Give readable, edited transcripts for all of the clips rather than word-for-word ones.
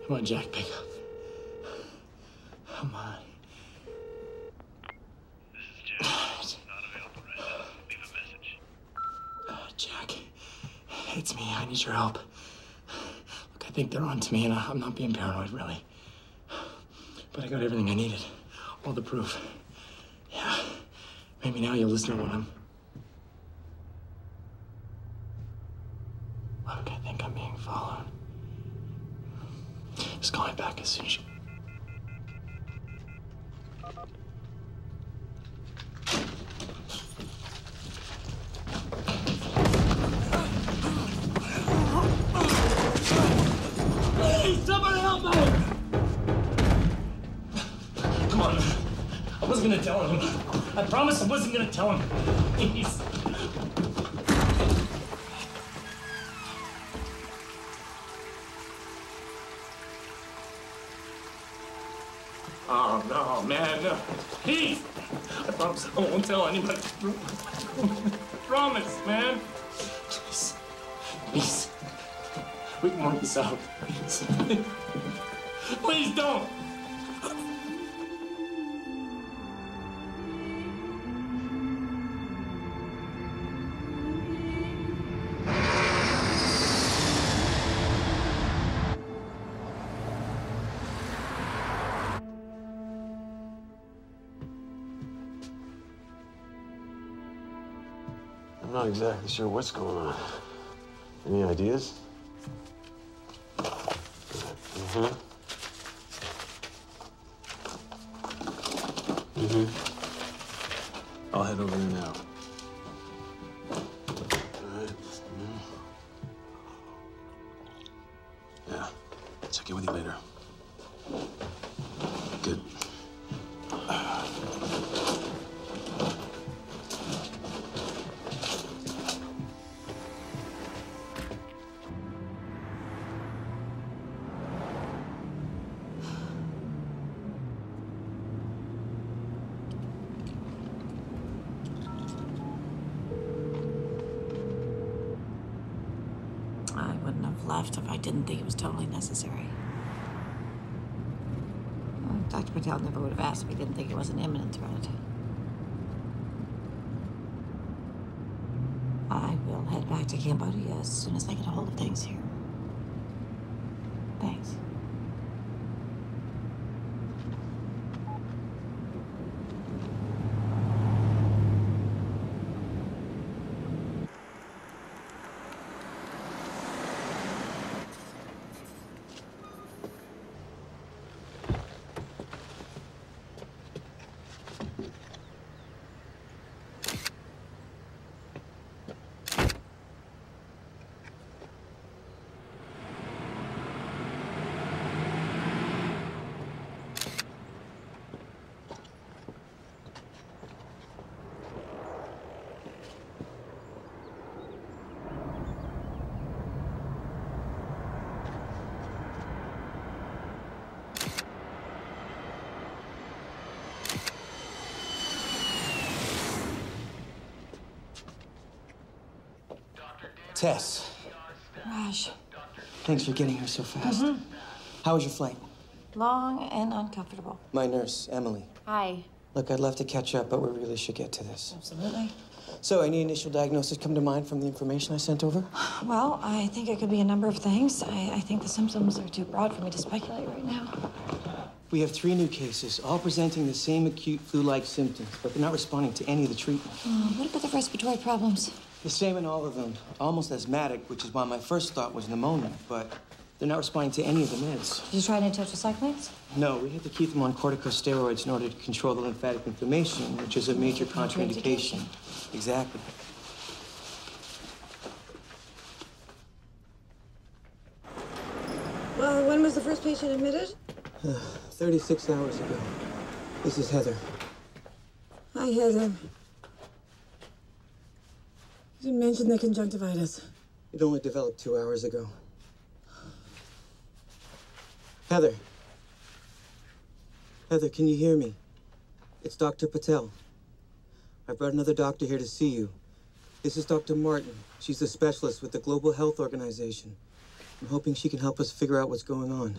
Come on, Jack, pick up. Come on. This is Jack. Not available right now. Leave a message. Jack, it's me. I need your help. Look, I think they're on to me, and I'm not being paranoid, really. But I got everything I needed. All the proof. Yeah. Maybe now you'll listen to what I'm... Look, I think I'm being followed. Just call me back as soon as you... Please, somebody help me! Come on. I wasn't gonna tell him. I promised I wasn't gonna tell him. Please. Oh, no, man, no. Please! I promise I won't tell anybody. I promise, man. Please. Please. We can work this out. Please. Please don't! I'm not exactly sure what's going on. Any ideas? I'll head over there now. All right. Yeah. Check in with you later. Good. I wouldn't have left if I didn't think it was totally necessary. Dr. Patel never would have asked if he didn't think it was an imminent threat. I will head back to Cambodia as soon as I get a hold of things here. Thanks. Tess, Raj. thanks for getting here so fast. How was your flight? Long and uncomfortable. My nurse, Emily. Hi. Look, I'd love to catch up, but we really should get to this. Absolutely. So, any initial diagnosis come to mind from the information I sent over? Well, I think it could be a number of things. I think the symptoms are too broad for me to speculate right now. We have 3 new cases, all presenting the same acute flu-like symptoms, but they're not responding to any of the treatment. What about the respiratory problems? The same in all of them. Almost asthmatic, which is why my first thought was pneumonia, but they're not responding to any of the meds. Did you try any tetracyclines? No, we had to keep them on corticosteroids in order to control the lymphatic inflammation, which is a major contraindication. Exactly. Well, when was the first patient admitted? 36 hours ago. This is Heather. Hi, Heather. You didn't mention the conjunctivitis. It only developed 2 hours ago. Heather. Heather, can you hear me? It's Dr. Patel. I brought another doctor here to see you. This is Dr. Martin. She's a specialist with the Global Health Organization. I'm hoping she can help us figure out what's going on.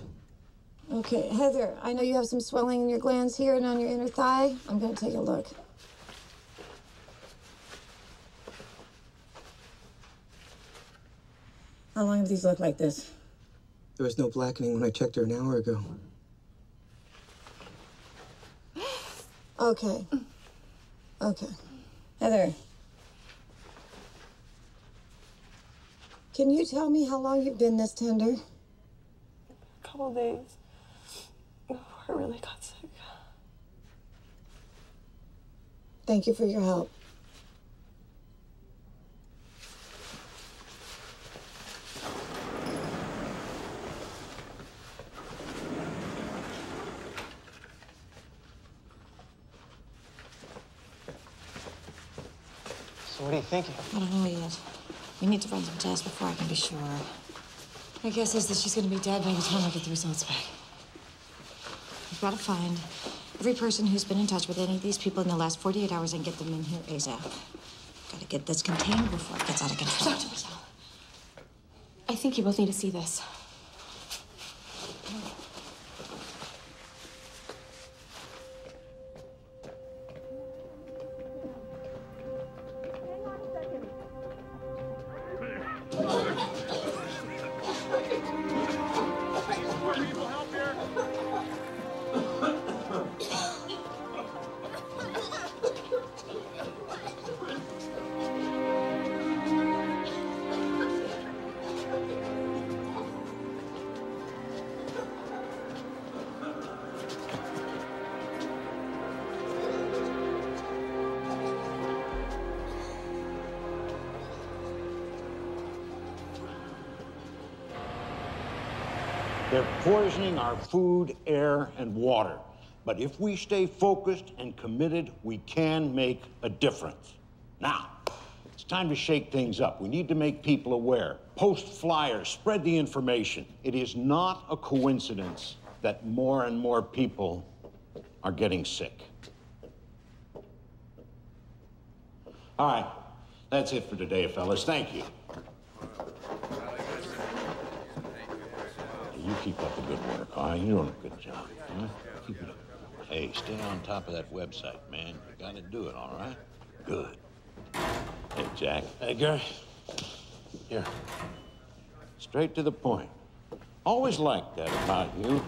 Okay, Heather, I know you have some swelling in your glands here and on your inner thigh. I'm gonna take a look. How long have these looked like this? There was no blackening when I checked her an hour ago. Okay. Okay. Heather. Can you tell me how long you've been this tender? A couple days before I really got sick. Thank you for your help. So what are you thinking? I don't know yet. We need to run some tests before I can be sure. My guess is that she's gonna be dead by the time I get the results back. We've got to find every person who's been in touch with any of these people in the last 48 hours and get them in here ASAP. Got to get this contained before it gets out of control. Dr. Michelle, I think you both need to see this. They're poisoning our food, air, and water. But if we stay focused and committed, we can make a difference. Now, it's time to shake things up. We need to make people aware. Post flyers, spread the information. It is not a coincidence that more and more people are getting sick. All right, that's it for today, fellas. Thank you. You keep up the good work, all right? You're doing a good job. Huh? Keep it up. Hey, stay on top of that website, man. You gotta do it, all right? Good. Hey, Jack. Hey, Gary. Here. Straight to the point. Always liked that about you.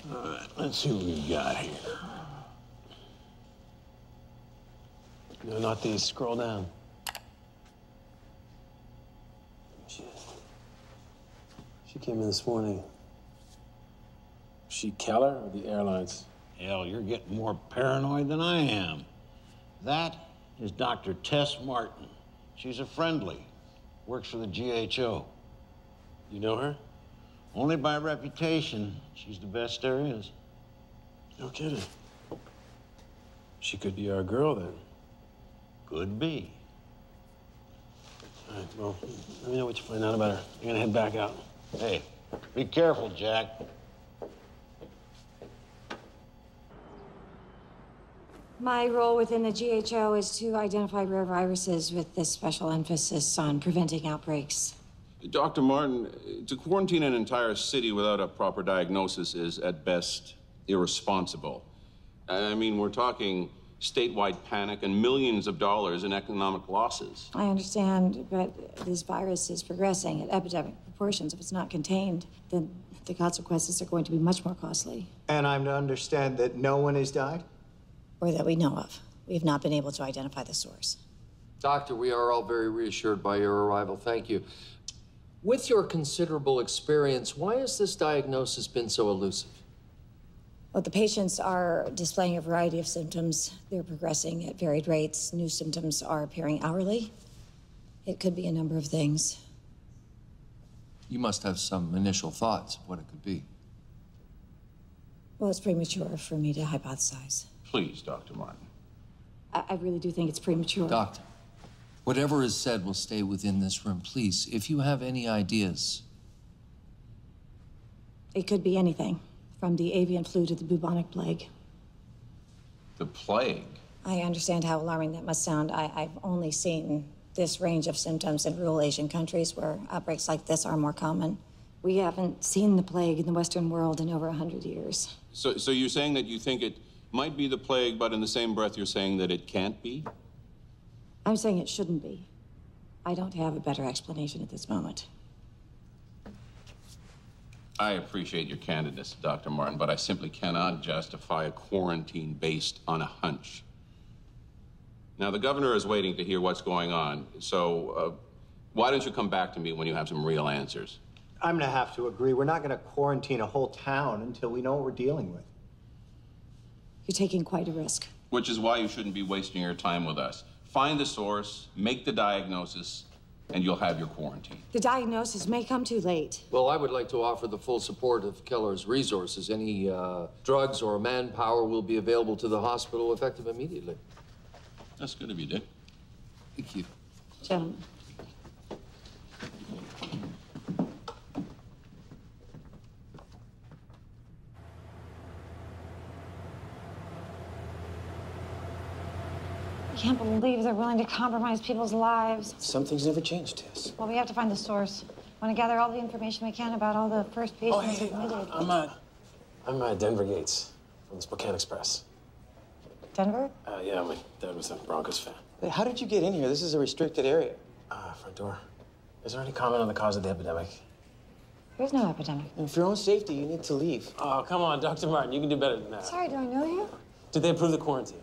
All right, let's see what we've got here. No, not these. Scroll down. She came in this morning. She Keller or the airlines? Hell, you're getting more paranoid than I am. That is Dr. Tess Martin. She's a friendly. Works for the GHO. You know her? Only by reputation. She's the best there is. No kidding. She could be our girl then. Could be. All right, well, let me know what you find out about her. I'm gonna head back out. Hey, be careful, Jack. My role within the GHO is to identify rare viruses with this special emphasis on preventing outbreaks. Dr. Martin, to quarantine an entire city without a proper diagnosis is, at best, irresponsible. I mean, we're talking statewide panic and millions of dollars in economic losses. I understand, but this virus is progressing at epidemic proportions. If it's not contained, then the consequences are going to be much more costly. And I'm to understand that no one has died? Or that we know of. We have not been able to identify the source. Doctor, we are all very reassured by your arrival. Thank you. With your considerable experience, why has this diagnosis been so elusive? Well, the patients are displaying a variety of symptoms. They're progressing at varied rates. New symptoms are appearing hourly. It could be a number of things. You must have some initial thoughts of what it could be. Well, it's premature for me to hypothesize. Please, Dr. Martin. I really do think it's premature. Doctor, whatever is said will stay within this room. Please, if you have any ideas. It could be anything, from the avian flu to the bubonic plague. The plague? I understand how alarming that must sound. I've only seen this range of symptoms in rural Asian countries where outbreaks like this are more common. We haven't seen the plague in the Western world in over 100 years. So you're saying that you think it might be the plague, but in the same breath you're saying that it can't be? I'm saying it shouldn't be. I don't have a better explanation at this moment. I appreciate your candidness, Dr. Martin, but I simply cannot justify a quarantine based on a hunch. Now, the governor is waiting to hear what's going on, so why don't you come back to me when you have some real answers? I'm gonna have to agree. We're not gonna quarantine a whole town until we know what we're dealing with. You're taking quite a risk. Which is why you shouldn't be wasting your time with us. Find the source, make the diagnosis, and you'll have your quarantine. The diagnosis may come too late. Well, I would like to offer the full support of Keller's resources. Any drugs or manpower will be available to the hospital effective immediately. That's good of you, Dick. Thank you. Gentlemen. I can't believe they're willing to compromise people's lives. Some things never change, Tess. Well, we have to find the source. Want to gather all the information we can about all the first patients Oh, hey, admitted. I'm Denver Gates from the Spokane Express. Denver? Yeah, my dad was a Broncos fan. Hey, how did you get in here? This is a restricted area. Front door. Is there any comment on the cause of the epidemic? There's no epidemic. And for your own safety, you need to leave. Oh, come on, Dr. Martin, you can do better than that. Sorry, do I know you? Did they approve the quarantine?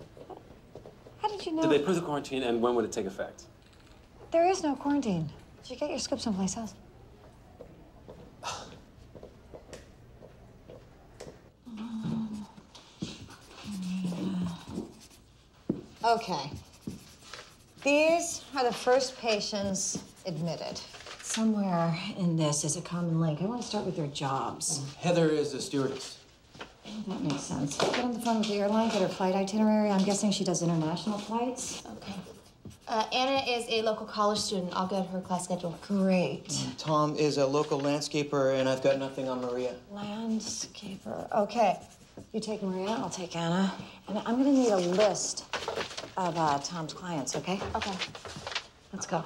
How did you know? Did they approve the quarantine, and when would it take effect? There is no quarantine. Did you get your scoop someplace else? Okay. These are the first patients admitted. Somewhere in this is a common link. I want to start with their jobs. Heather is a stewardess. That makes sense. Get on the phone with the airline, get her flight itinerary. I'm guessing she does international flights. Okay. Anna is a local college student. I'll get her class schedule. Great. Tom is a local landscaper, and I've got nothing on Maria. Landscaper. Okay. You take Maria, I'll take Anna. And I'm gonna need a list of Tom's clients, okay? Okay. Let's go.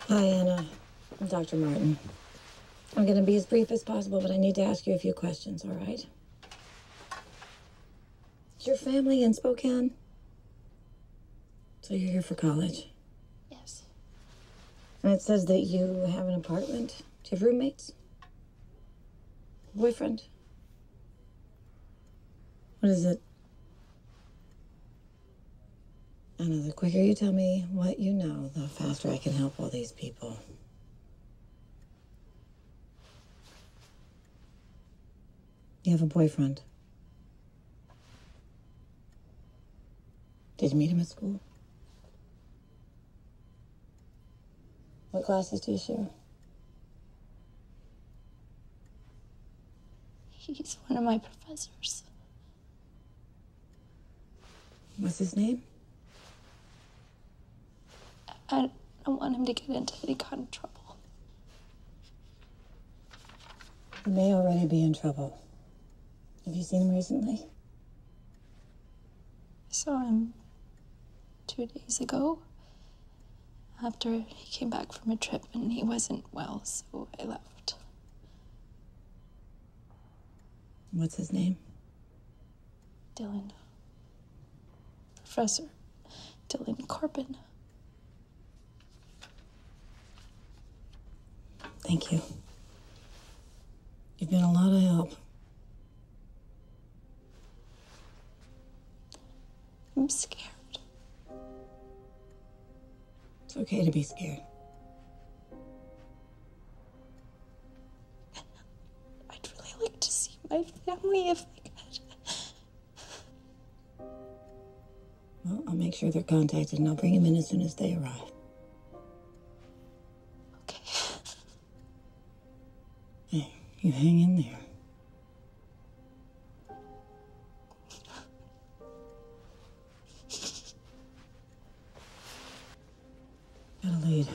Hi, Anna. I'm Dr. Martin. I'm gonna be as brief as possible, but I need to ask you a few questions, all right? Is your family in Spokane? So you're here for college? Yes. And it says that you have an apartment. Do you have roommates? Boyfriend? What is it? Anna, the quicker you tell me what you know, the faster I can help all these people. You have a boyfriend. Did you meet him at school? What classes do you share? He's one of my professors. What's his name? I don't want him to get into any kind of trouble. He may already be in trouble. Have you seen him recently? I saw him 2 days ago after he came back from a trip and he wasn't well, so I left. What's his name? Dylan. Professor Dylan Corbin. Thank you. You've been a lot of help. I'm scared. It's okay to be scared. I'd really like to see my family if I could. Well, I'll make sure they're contacted and I'll bring them in as soon as they arrive. Okay. Hey, you hang in there. Got a lead.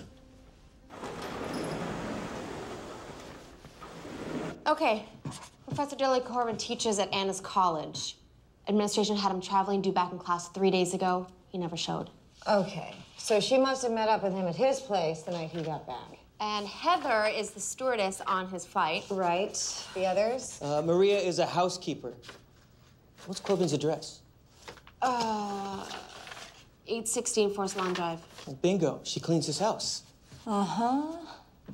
Okay. Professor Dilly Corbin teaches at Anna's college. Administration had him traveling due back in class 3 days ago. He never showed. Okay. So she must have met up with him at his place the night he got back. And Heather is the stewardess on his flight. Right. The others? Maria is a housekeeper. What's Corbin's address? 816 Forest Lawn Drive. Bingo. She cleans his house. Uh-huh.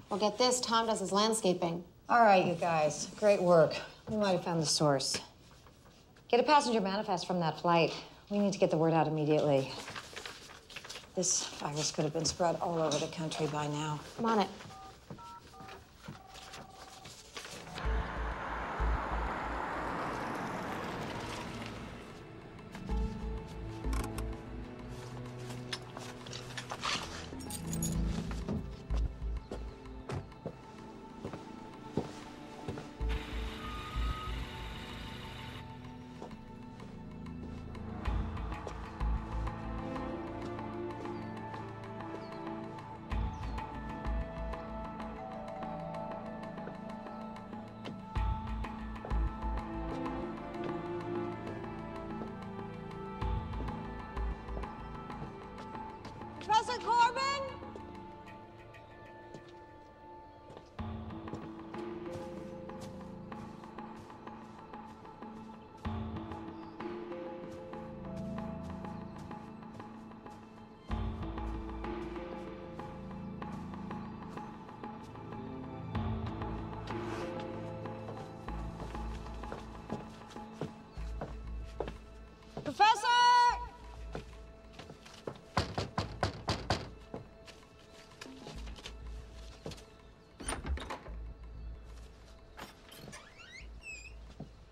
Well, get this. Tom does his landscaping. All right, you guys. Great work. We might have found the source. Get a passenger manifest from that flight. We need to get the word out immediately. This virus could have been spread all over the country by now. I'm on it. Professor Corbin? Professor!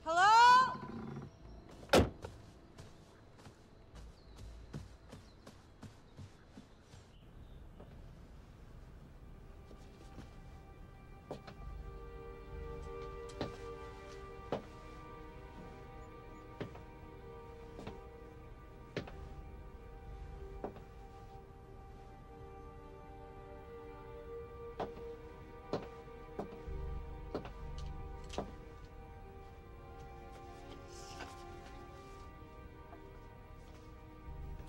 Hello?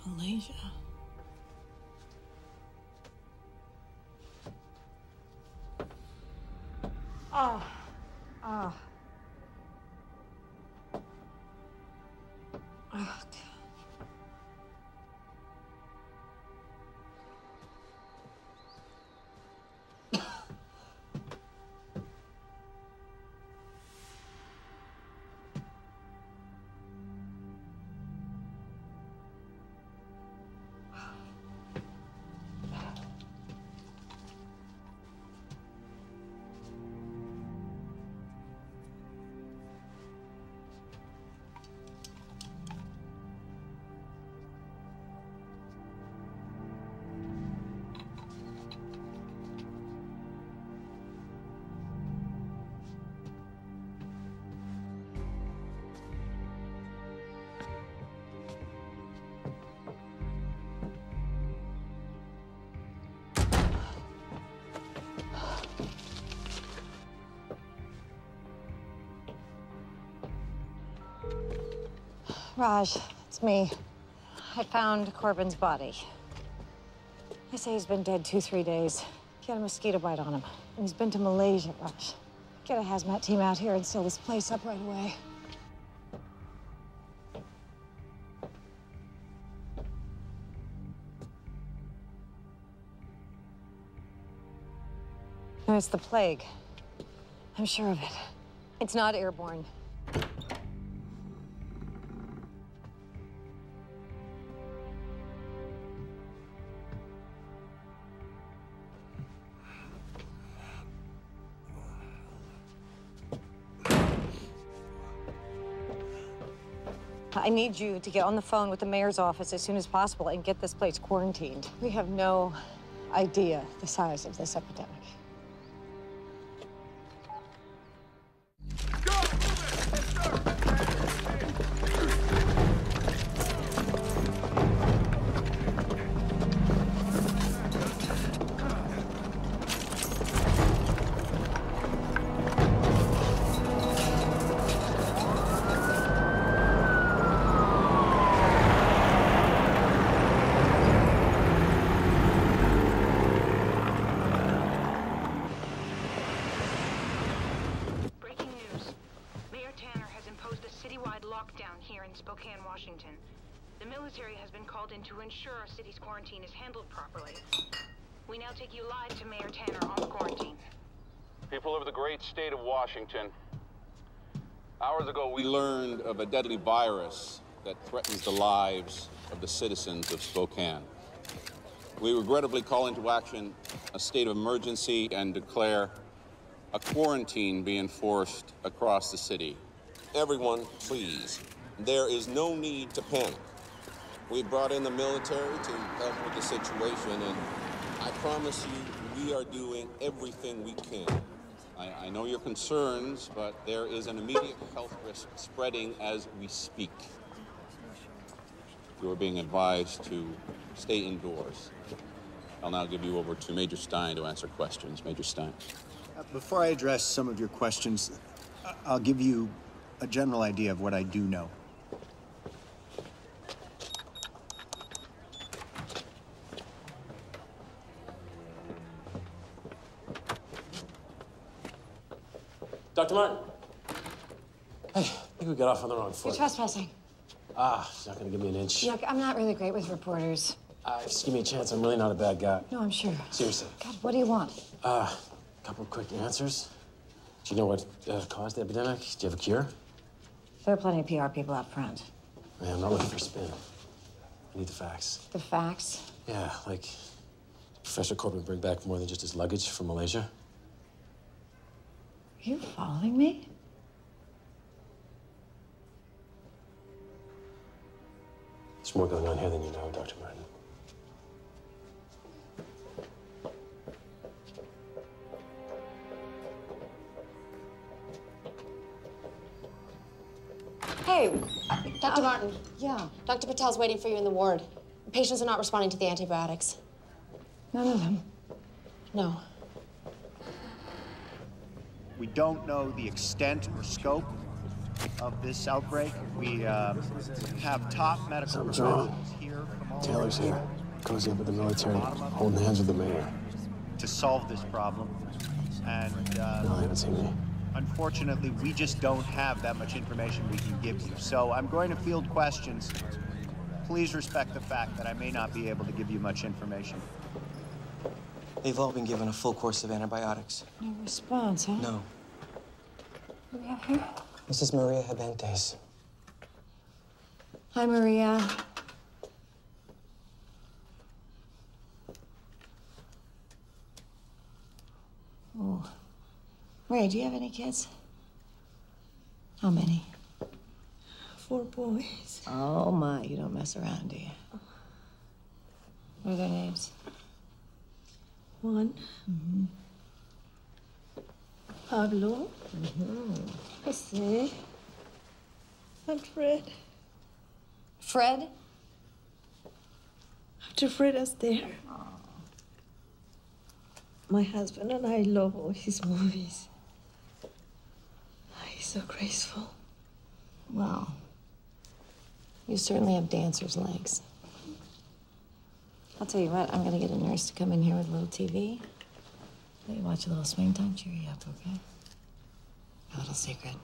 Malaysia. Oh. Oh. Oh. Raj, it's me. I found Corbin's body. They say he's been dead 2-3 days. He had a mosquito bite on him. And he's been to Malaysia, Raj. Get a hazmat team out here and seal this place up right away. No, it's the plague. I'm sure of it. It's not airborne. I need you to get on the phone with the mayor's office as soon as possible and get this place quarantined. We have no idea the size of this epidemic. here in Spokane, Washington. The military has been called in to ensure our city's quarantine is handled properly. We now take you live to Mayor Tanner on the quarantine. People of the great state of Washington, hours ago we learned of a deadly virus that threatens the lives of the citizens of Spokane. We regrettably call into action a state of emergency and declare a quarantine be enforced across the city. Everyone, please. There is no need to panic. We brought in the military to help with the situation, and I promise you, we are doing everything we can. I know your concerns, but there is an immediate health risk spreading as we speak. You are being advised to stay indoors. I'll now give you over to Major Stein to answer questions. Major Stein. Before I address some of your questions, I'll give you a general idea of what I do know. Dr. Martin. Hey, I think we got off on the wrong foot. You're trespassing. She's not gonna give me an inch. Look, I'm not really great with reporters. Just give me a chance. I'm really not a bad guy. No, I'm sure. Seriously. God, what do you want? A couple quick answers. Do you know what caused the epidemic? Do you have a cure? There are plenty of PR people out front. Man, I'm not looking for spin. I need the facts. The facts? Yeah, like, did Professor Corbin bring back more than just his luggage from Malaysia? Are you following me? There's more going on here than you know, Dr. Martin. Hey, Dr. Martin. Yeah. Dr. Patel's waiting for you in the ward. The patients are not responding to the antibiotics. None of them? No. We don't know the extent or scope of this outbreak. We have top medical professionals here from all Taylor's over here. Cozy up with the military, holding hands with the mayor. to solve this problem. And No, I haven't seen me. unfortunately, we just don't have that much information we can give you. So I'm going to field questions. Please respect the fact that I may not be able to give you much information. They've all been given a full course of antibiotics. No response, huh? No. Who do we have here? This is Maria Habentes. Hi, Maria. Oh. Ray, do you have any kids? How many? 4 boys. Oh, my. You don't mess around, do you? What are their names? 1. Pablo. Jose. And Fred. Fred? After Fred is there. My husband and I love all his movies. He's so graceful. Well, you certainly have dancer's legs. I'll tell you what, I'm gonna get a nurse to come in here with a little TV. Let you watch a little swing time, cheer you up, okay? A little secret.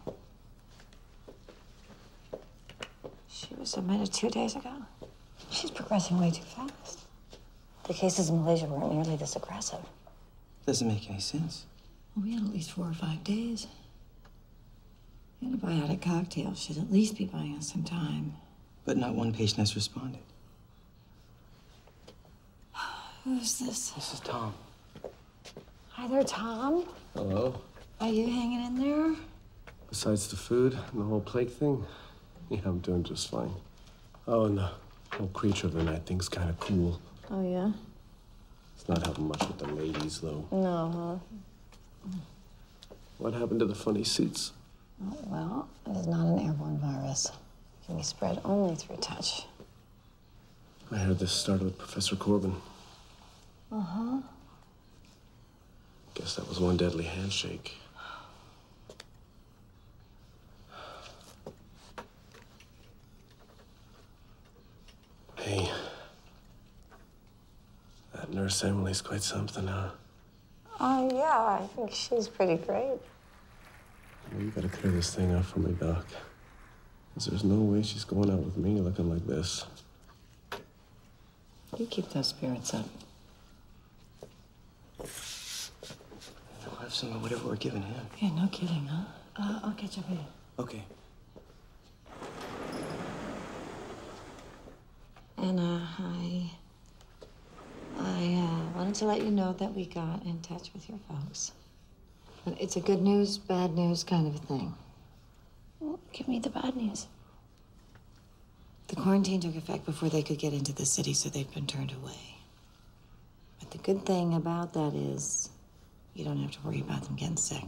She was admitted 2 days ago. She's progressing way too fast. The cases in Malaysia weren't nearly this aggressive. Doesn't make any sense. Well, we had at least 4 or 5 days. Antibiotic cocktail should at least be buying us some time. But not one patient has responded. Who's this? This is Tom. Hi there, Tom. Hello. Are you hanging in there? Besides the food and the whole plague thing, yeah, I'm doing just fine. Oh, and the whole creature of the night thing's kind of cool. Oh, yeah? It's not helping much with the ladies, though. No, huh? What happened to the funny suits? Oh, well, it is not an airborne virus. It can be spread only through touch. I heard this started with Professor Corbin. Uh-huh. Guess that was one deadly handshake. Hey, that nurse Emily's quite something, huh? Oh, yeah, I think she's pretty great. Well, you gotta clear this thing up for me, Doc. 'Cause there's no way she's going out with me looking like this. You keep those spirits up. We'll have some of whatever we're giving him. Yeah, no kidding, huh? I'll catch up with you. Okay. Anna, I wanted to let you know that we got in touch with your folks. But it's a good news, bad news kind of a thing. Well, give me the bad news. The quarantine took effect before they could get into the city, so they've been turned away. But the good thing about that is you don't have to worry about them getting sick.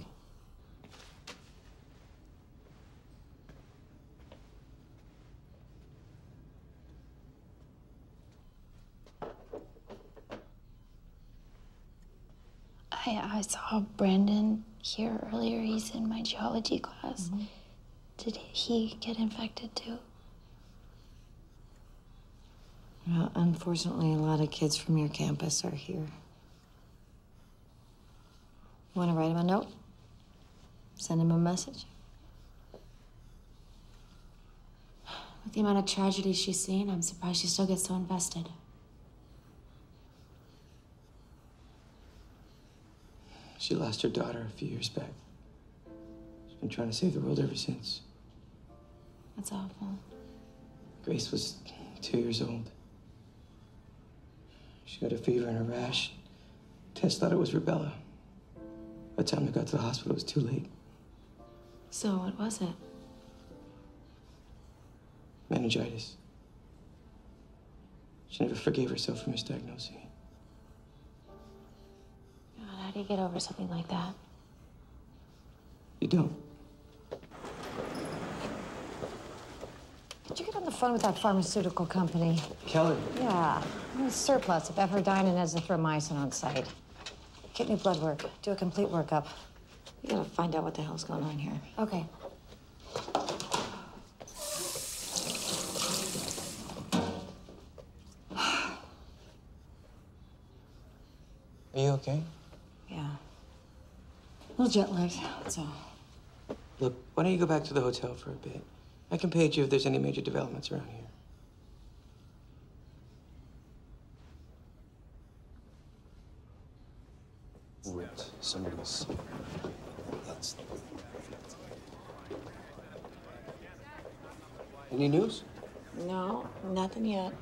I saw Brandon here earlier. He's in my geology class. Mm-hmm. Did he get infected too? Well, unfortunately, a lot of kids from your campus are here. Want to write him a note? Send him a message? With the amount of tragedy she's seen, I'm surprised she still gets so invested. She lost her daughter a few years back. She's been trying to save the world ever since. That's awful. Grace was 2 years old. She got a fever and a rash. Tess thought it was rubella. By the time they got to the hospital, it was too late. So what was it? Meningitis. She never forgave herself for misdiagnosing it. God, how do you get over something like that? You don't. Did you get on the phone with that pharmaceutical company? Kelly. Yeah. It's surplus of ephedrine and azithromycin on site. Get me blood work. Do a complete workup. We gotta find out what the hell's going on here. Okay. Are you okay? Yeah. A little jet lagged, that's all. Look, why don't you go back to the hotel for a bit? I can page you if there's any major developments around here. Wait, somebody's. That's. Any news? No, nothing yet.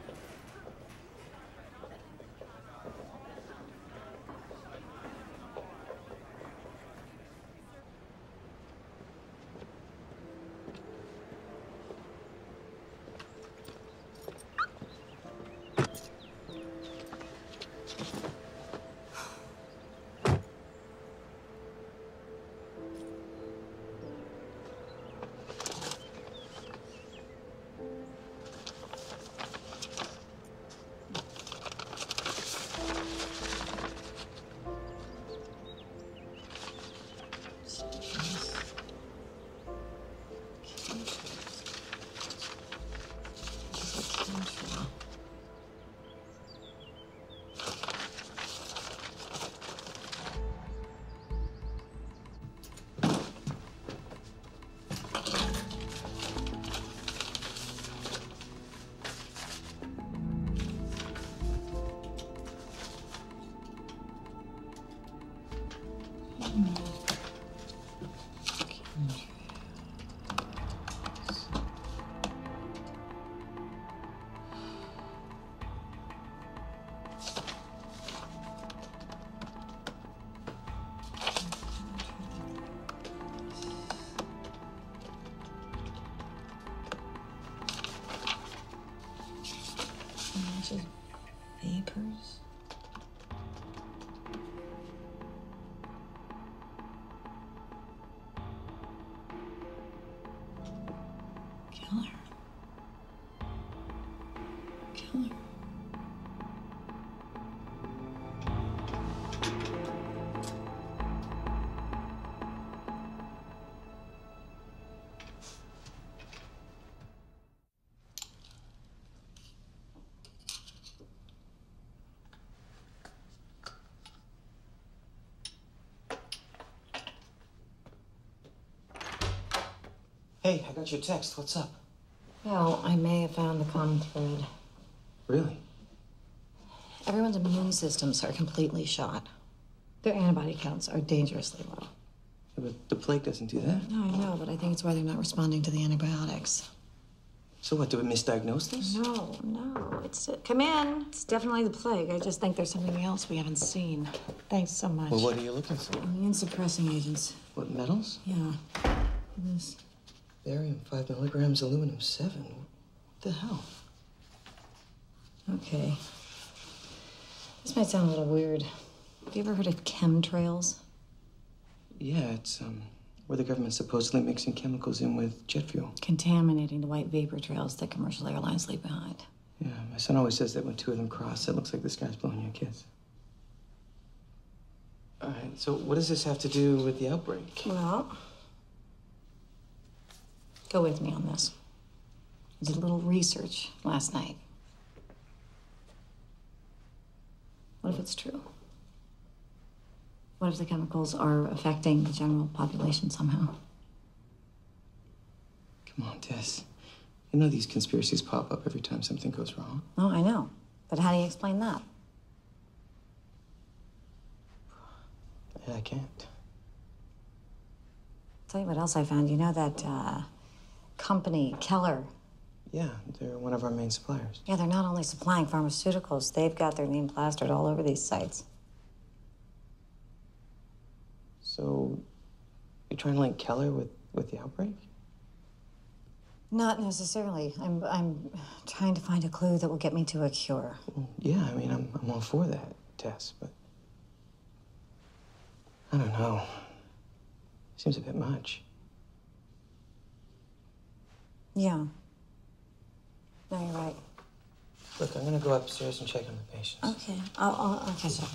Just vapors. Killer. Killer. Hey, I got your text. What's up? Well, I may have found the common thread. Really? Everyone's immune systems are completely shot. Their antibody counts are dangerously low. Yeah, but the plague doesn't do that. No, I know, but I think it's why they're not responding to the antibiotics. So what, do we misdiagnose this? No, come in. It's definitely the plague. I just think there's something else we haven't seen. Thanks so much. Well, what are you looking for? Immune suppressing agents. What, metals? Yeah. This. Barium 5 milligrams, aluminum 7. What the hell? Okay. This might sound a little weird. Have you ever heard of chemtrails? Yeah, it's where the government's supposedly mixing chemicals in with jet fuel. Contaminating the white vapor trails that commercial airlines leave behind. Yeah, my son always says that when two of them cross, it looks like the sky's blowing you a kiss. All right, so what does this have to do with the outbreak? Well, go with me on this. I did a little research last night. What if it's true? What if the chemicals are affecting the general population somehow? Come on, Tess. You know these conspiracies pop up every time something goes wrong. Oh, I know. But how do you explain that? Yeah, I can't. Tell you what else I found. You know that company, Keller? Yeah, they're one of our main suppliers. Yeah, they're not only supplying pharmaceuticals, they've got their name plastered all over these sites. So, you're trying to link Keller with the outbreak? Not necessarily. I'm trying to find a clue that will get me to a cure. Well, yeah, I mean, I'm all for that, Tess, but I don't know. Seems a bit much. Yeah. No, you're right. Look, I'm gonna go upstairs and check on the patients. Okay, I'll catch up.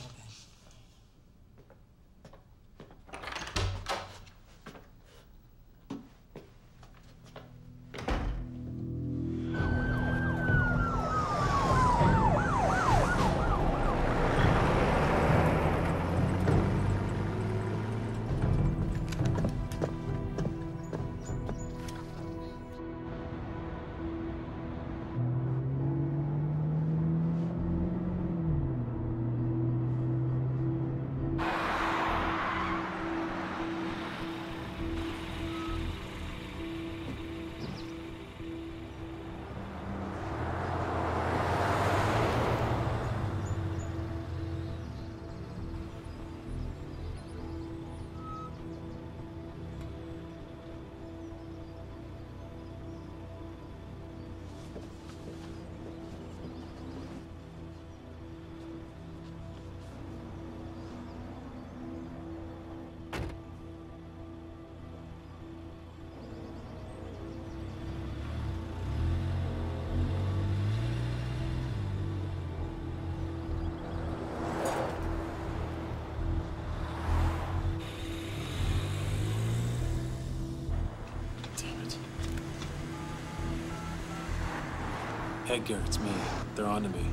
Edgar, it's me. They're on to me.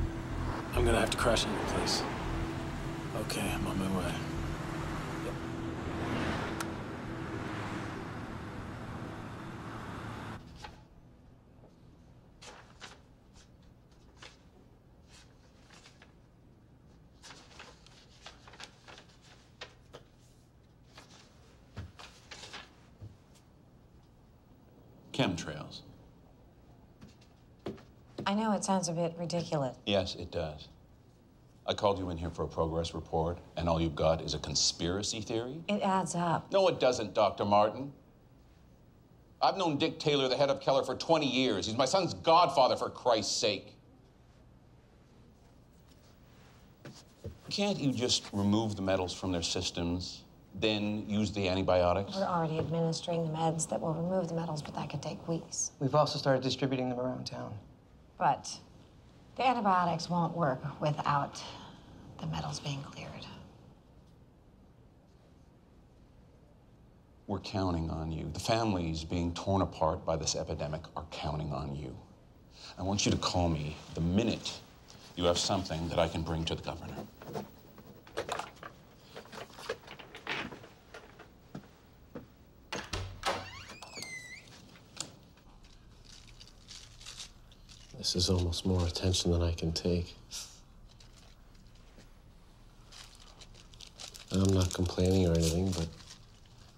I'm gonna have to crash at your place. Okay, I'm on my way. Chemtrails. I know it sounds a bit ridiculous. Yes, it does. I called you in here for a progress report, and all you've got is a conspiracy theory? It adds up. No, it doesn't, Dr. Martin. I've known Dick Taylor, the head of Keller, for 20 years. He's my son's godfather, for Christ's sake. Can't you just remove the metals from their systems, then use the antibiotics? We're already administering the meds that will remove the metals, but that could take weeks. We've also started distributing them around town. But the antibiotics won't work without the metals being cleared. We're counting on you. The families being torn apart by this epidemic are counting on you. I want you to call me the minute you have something that I can bring to the governor. This is almost more attention than I can take. I'm not complaining or anything, but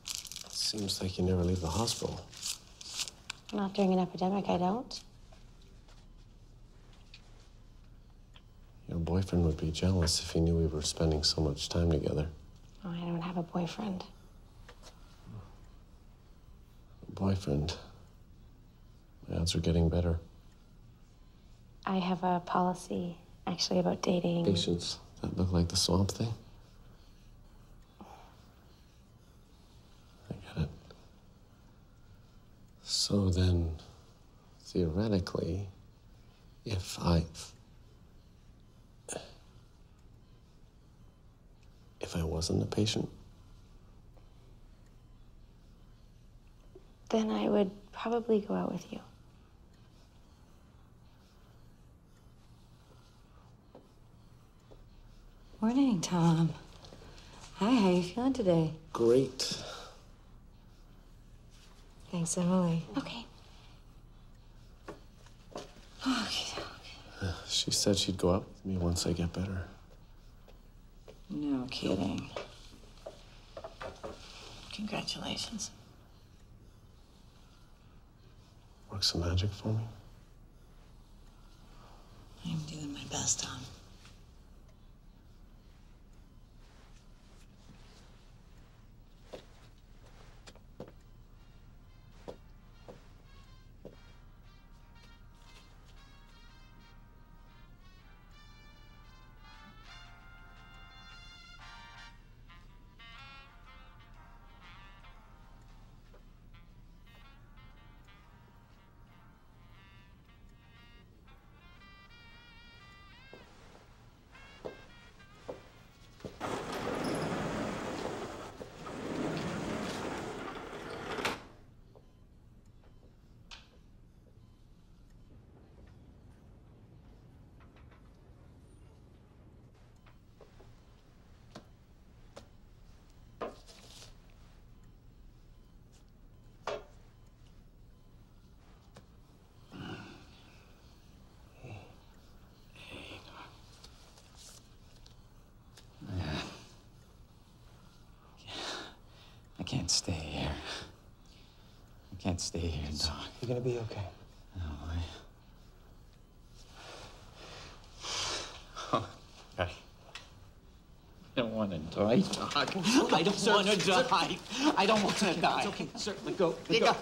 it seems like you never leave the hospital. Not during an epidemic, I don't. Your boyfriend would be jealous if he knew we were spending so much time together. Oh, I don't have a boyfriend. Boyfriend. My odds are getting better. I have a policy, actually, about dating. Patients that look like the swamp thing? I get it. So then, theoretically, if I wasn't a patient, then I would probably go out with you. Morning, Tom. Hi, how you feeling today? great. Thanks, Emily. Okay. Okay. She said she'd go out with me once I get better. No kidding. Congratulations. Work some magic for me? I'm doing my best, Tom. I can't stay here. I can't stay here, Doc. You're gonna be okay. No, I don't want to die, Doc. I don't want to die. I don't want to die. It's okay, sir. Let go. Let Let go. go.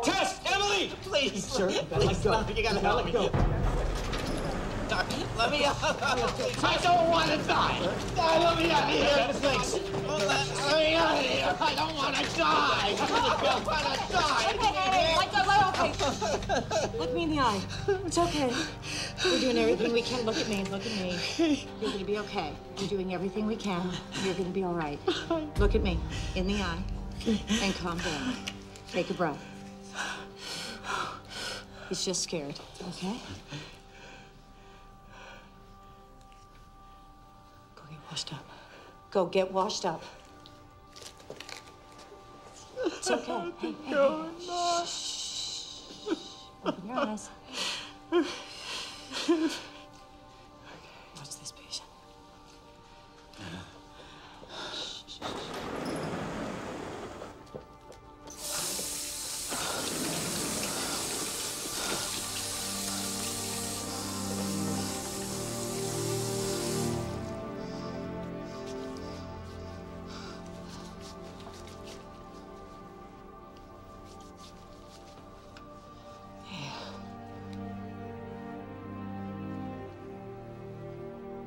Tess! Emily! Please! Sir, Please, let go. You gotta help me. Doc, let me out. I don't want to die. Let me out of here. Thanks. Let me out of here. I don't want to die. I don't want to die. Okay. Look me in the eye. It's okay. We're doing everything we can. Look at me. Look at me. You're gonna be okay. We're doing everything we can. You're gonna be all right. Look at me in the eye and calm down. Take a breath. He's just scared, okay? Go get washed up. Go get washed up. It's okay. Hey, hey, hey. Shh. Open your eyes. Watch this patient.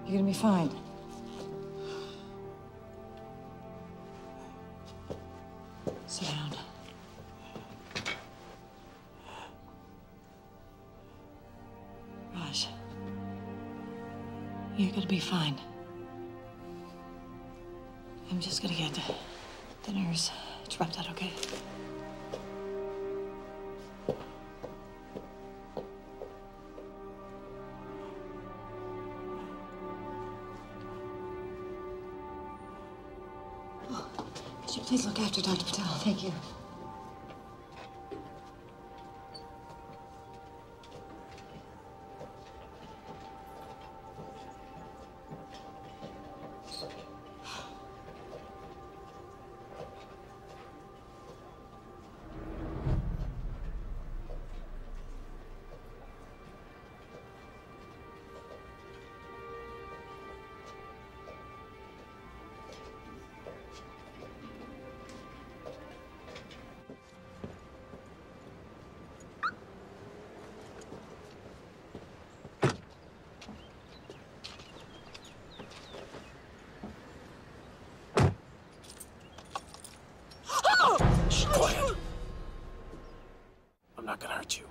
You're gonna be fine. Sit down. Raj, you're gonna be fine. I'm just gonna get the nurse. Drop that, okay? Could you please look after Dr. Patel? Thank you. Shh, quiet. I'm not gonna hurt you.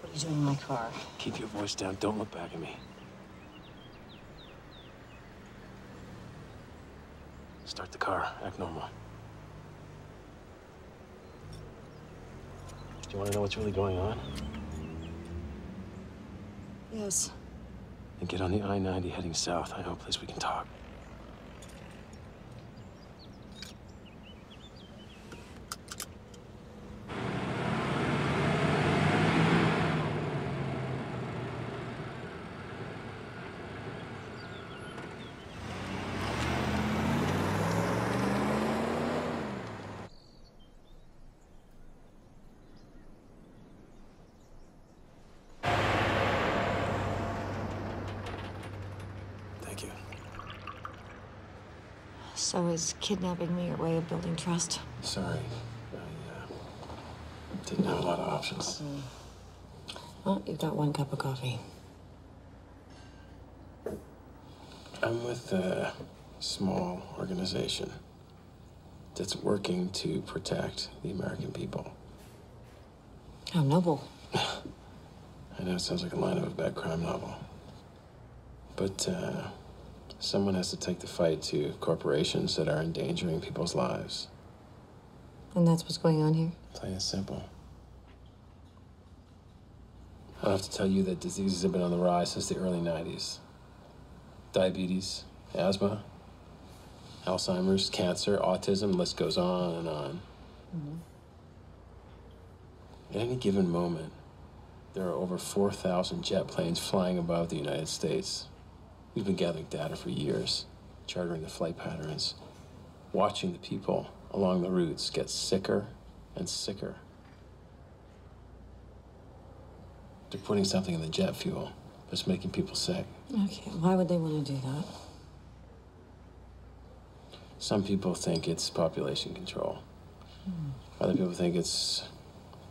What are you doing in my car? Keep your voice down. Don't look back at me. Start the car. Act normal. Do you want to know what's really going on? Yes. Then get on the I-90 heading south. I know a place we can talk. Thank you. So is kidnapping me your way of building trust? Sorry. I didn't have a lot of options. Well, you've got one cup of coffee. I'm with a small organization that's working to protect the American people. How noble. I know it sounds like a line of a bad crime novel. But someone has to take the fight to corporations that are endangering people's lives. And that's what's going on here? Plain and simple. I don't have to tell you that diseases have been on the rise since the early 90s. Diabetes, asthma, Alzheimer's, cancer, autism, the list goes on and on. At any given moment, there are over 4,000 jet planes flying above the United States. We've been gathering data for years, charting the flight patterns, watching the people along the routes get sicker and sicker. They're putting something in the jet fuel that's making people sick. Okay, why would they want to do that? Some people think it's population control. Other people think it's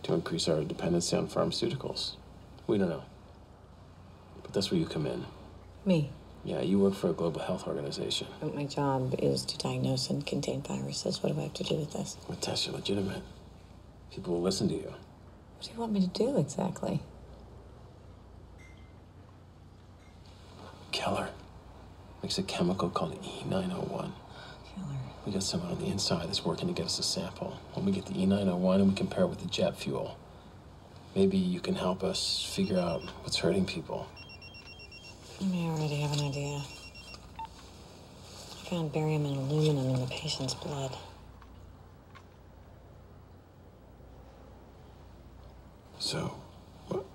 to increase our dependency on pharmaceuticals. We don't know. But that's where you come in. Me? Yeah, you work for a global health organization. But my job is to diagnose and contain viruses. What do I have to do with this? Well, tests are legitimate. People will listen to you. What do you want me to do exactly? Keller makes a chemical called E901. We got someone on the inside that's working to get us a sample. When we get the E901 and we compare it with the jet fuel, maybe you can help us figure out what's hurting people. I may already have an idea. I found barium and aluminum in the patient's blood. So, what?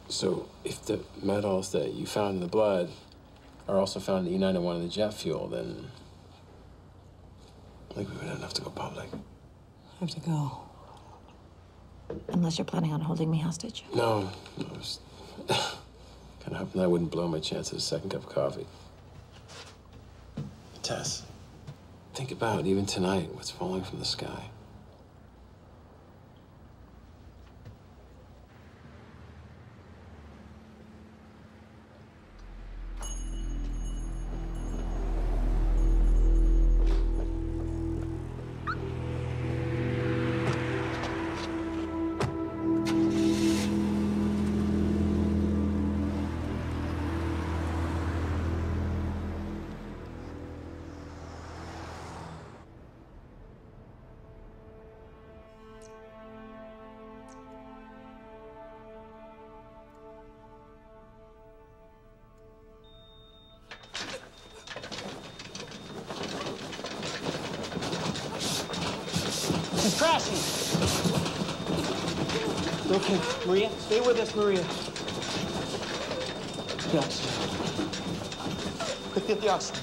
So, if the metals that you found in the blood are also found in the E901 in the jet fuel, then I think we would have to go public. I have to go. Unless you're planning on holding me hostage. No, I was kind of hoping that wouldn't blow my chance at a second cup of coffee. Tess, think about, even tonight, what's falling from the sky. crashing. Okay, Maria, stay with us, Maria. The oxygen. Quick, get the oxygen.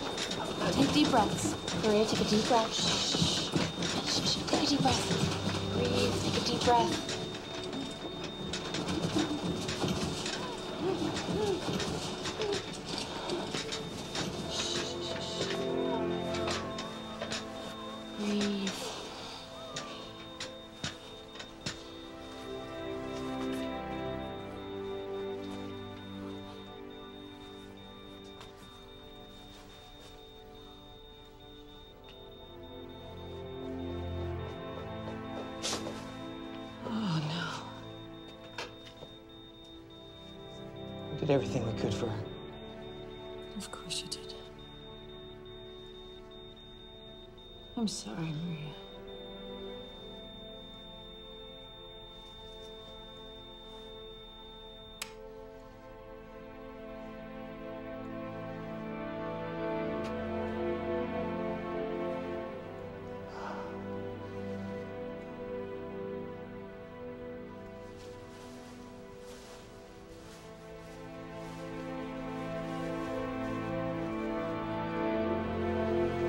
Take deep breaths. Maria, take a deep breath. Shh. Take a deep breath. Breathe. Take a deep breath. Breathe. Oh, no. We did everything we could for her. Of course you did. I'm sorry, Maria.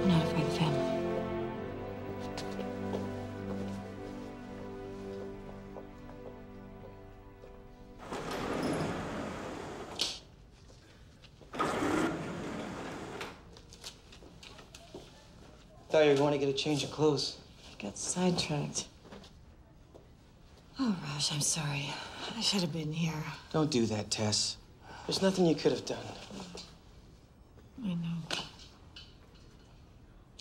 Notify the family. Thought you were going to get a change of clothes. I got sidetracked. Oh, Raj, I'm sorry. I should have been here. Don't do that, Tess. There's nothing you could have done. I know.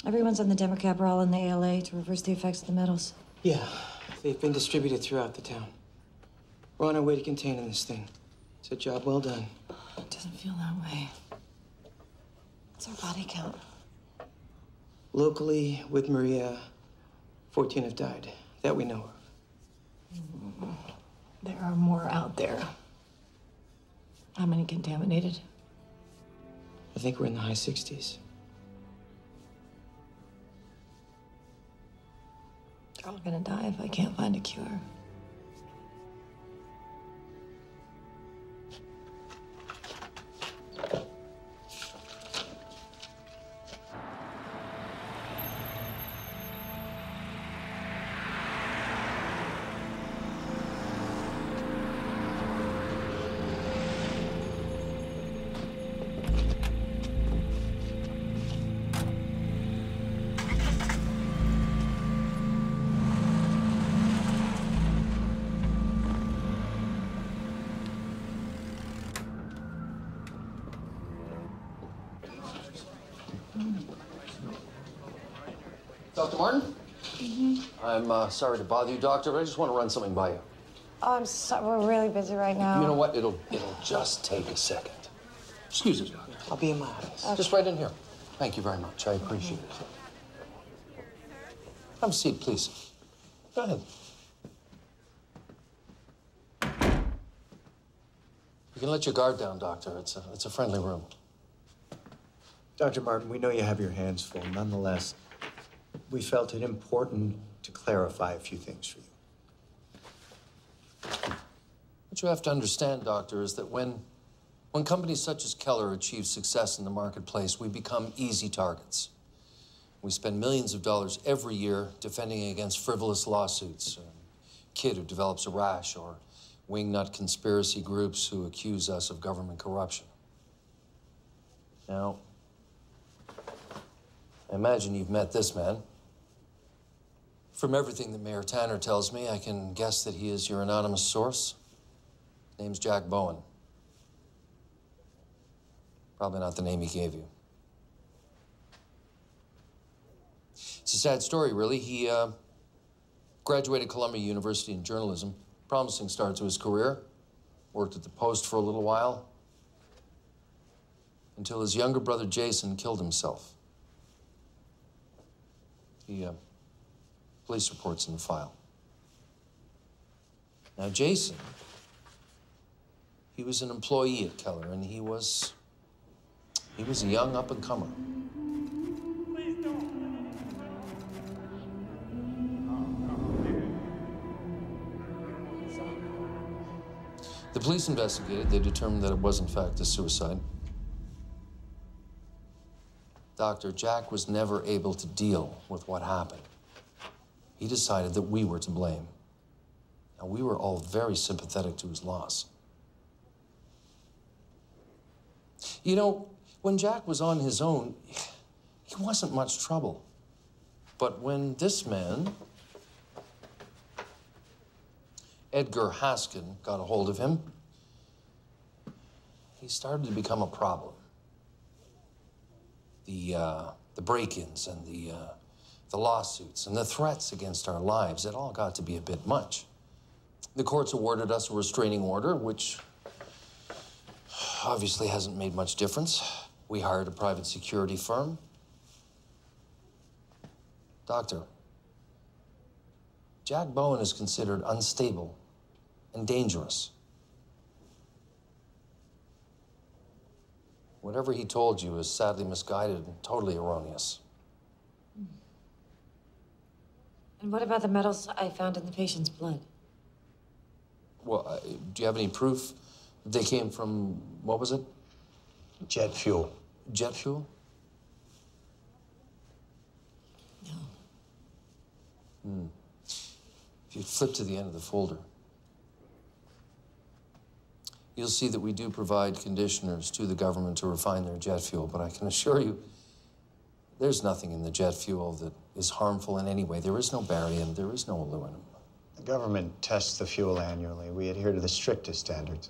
Everyone's on the Democab roll in the ALA to reverse the effects of the metals. Yeah, they've been distributed throughout the town. We're on our way to containing this thing. It's a job well done. It doesn't feel that way. What's our body count? Locally, with Maria, 14 have died. That we know of. There are more out there. How many contaminated? I think we're in the high 60s. They're all gonna die if I can't find a cure. Dr. Martin? I'm sorry to bother you, Doctor, but I just want to run something by you. Oh, I'm sorry. We're really busy right now. You know what? It'll just take a second. Excuse me, Doctor. I'll be in my office. Just right in here. Thank you very much. I appreciate it. Have a seat, please. Go ahead. You can let your guard down, Doctor. It's a friendly room. Dr. Martin, we know you have your hands full. Nonetheless, we felt it important to clarify a few things for you. What you have to understand, Doctor, is that when companies such as Keller achieve success in the marketplace, we become easy targets. We spend millions of dollars every year defending against frivolous lawsuits. A kid who develops a rash, or wingnut conspiracy groups who accuse us of government corruption. Now, I imagine you've met this man. From everything that Mayor Tanner tells me, I can guess that he is your anonymous source. His name's Jack Bowen. Probably not the name he gave you. It's a sad story, really. He graduated Columbia University in journalism. Promising start to his career. Worked at the Post for a little while. Until his younger brother, Jason, killed himself. Police reports in the file. Now, Jason, he was an employee at Keller, and he was a young up-and-comer. police investigated. They determined that it was, in fact, a suicide. Doctor, Jack was never able to deal with what happened. He decided that we were to blame. Now, we were all very sympathetic to his loss. You know, when Jack was on his own, he wasn't much trouble. But when this man, Edgar Haskin, got a hold of him, he started to become a problem. The break-ins and the lawsuits and the threats against our lives, it all got to be a bit much. The courts awarded us a restraining order, which obviously hasn't made much difference. We hired a private security firm. Doctor, Jack Bowen is considered unstable and dangerous. Whatever he told you is sadly misguided and totally erroneous. And what about the metals I found in the patient's blood? Well, do you have any proof that they came from, what was it? Jet fuel. Jet fuel? No. If you flip to the end of the folder, you'll see that we do provide conditioners to the government to refine their jet fuel, but I can assure you, there's nothing in the jet fuel that is harmful in any way. There is no barium, there is no aluminum. The government tests the fuel annually. We adhere to the strictest standards.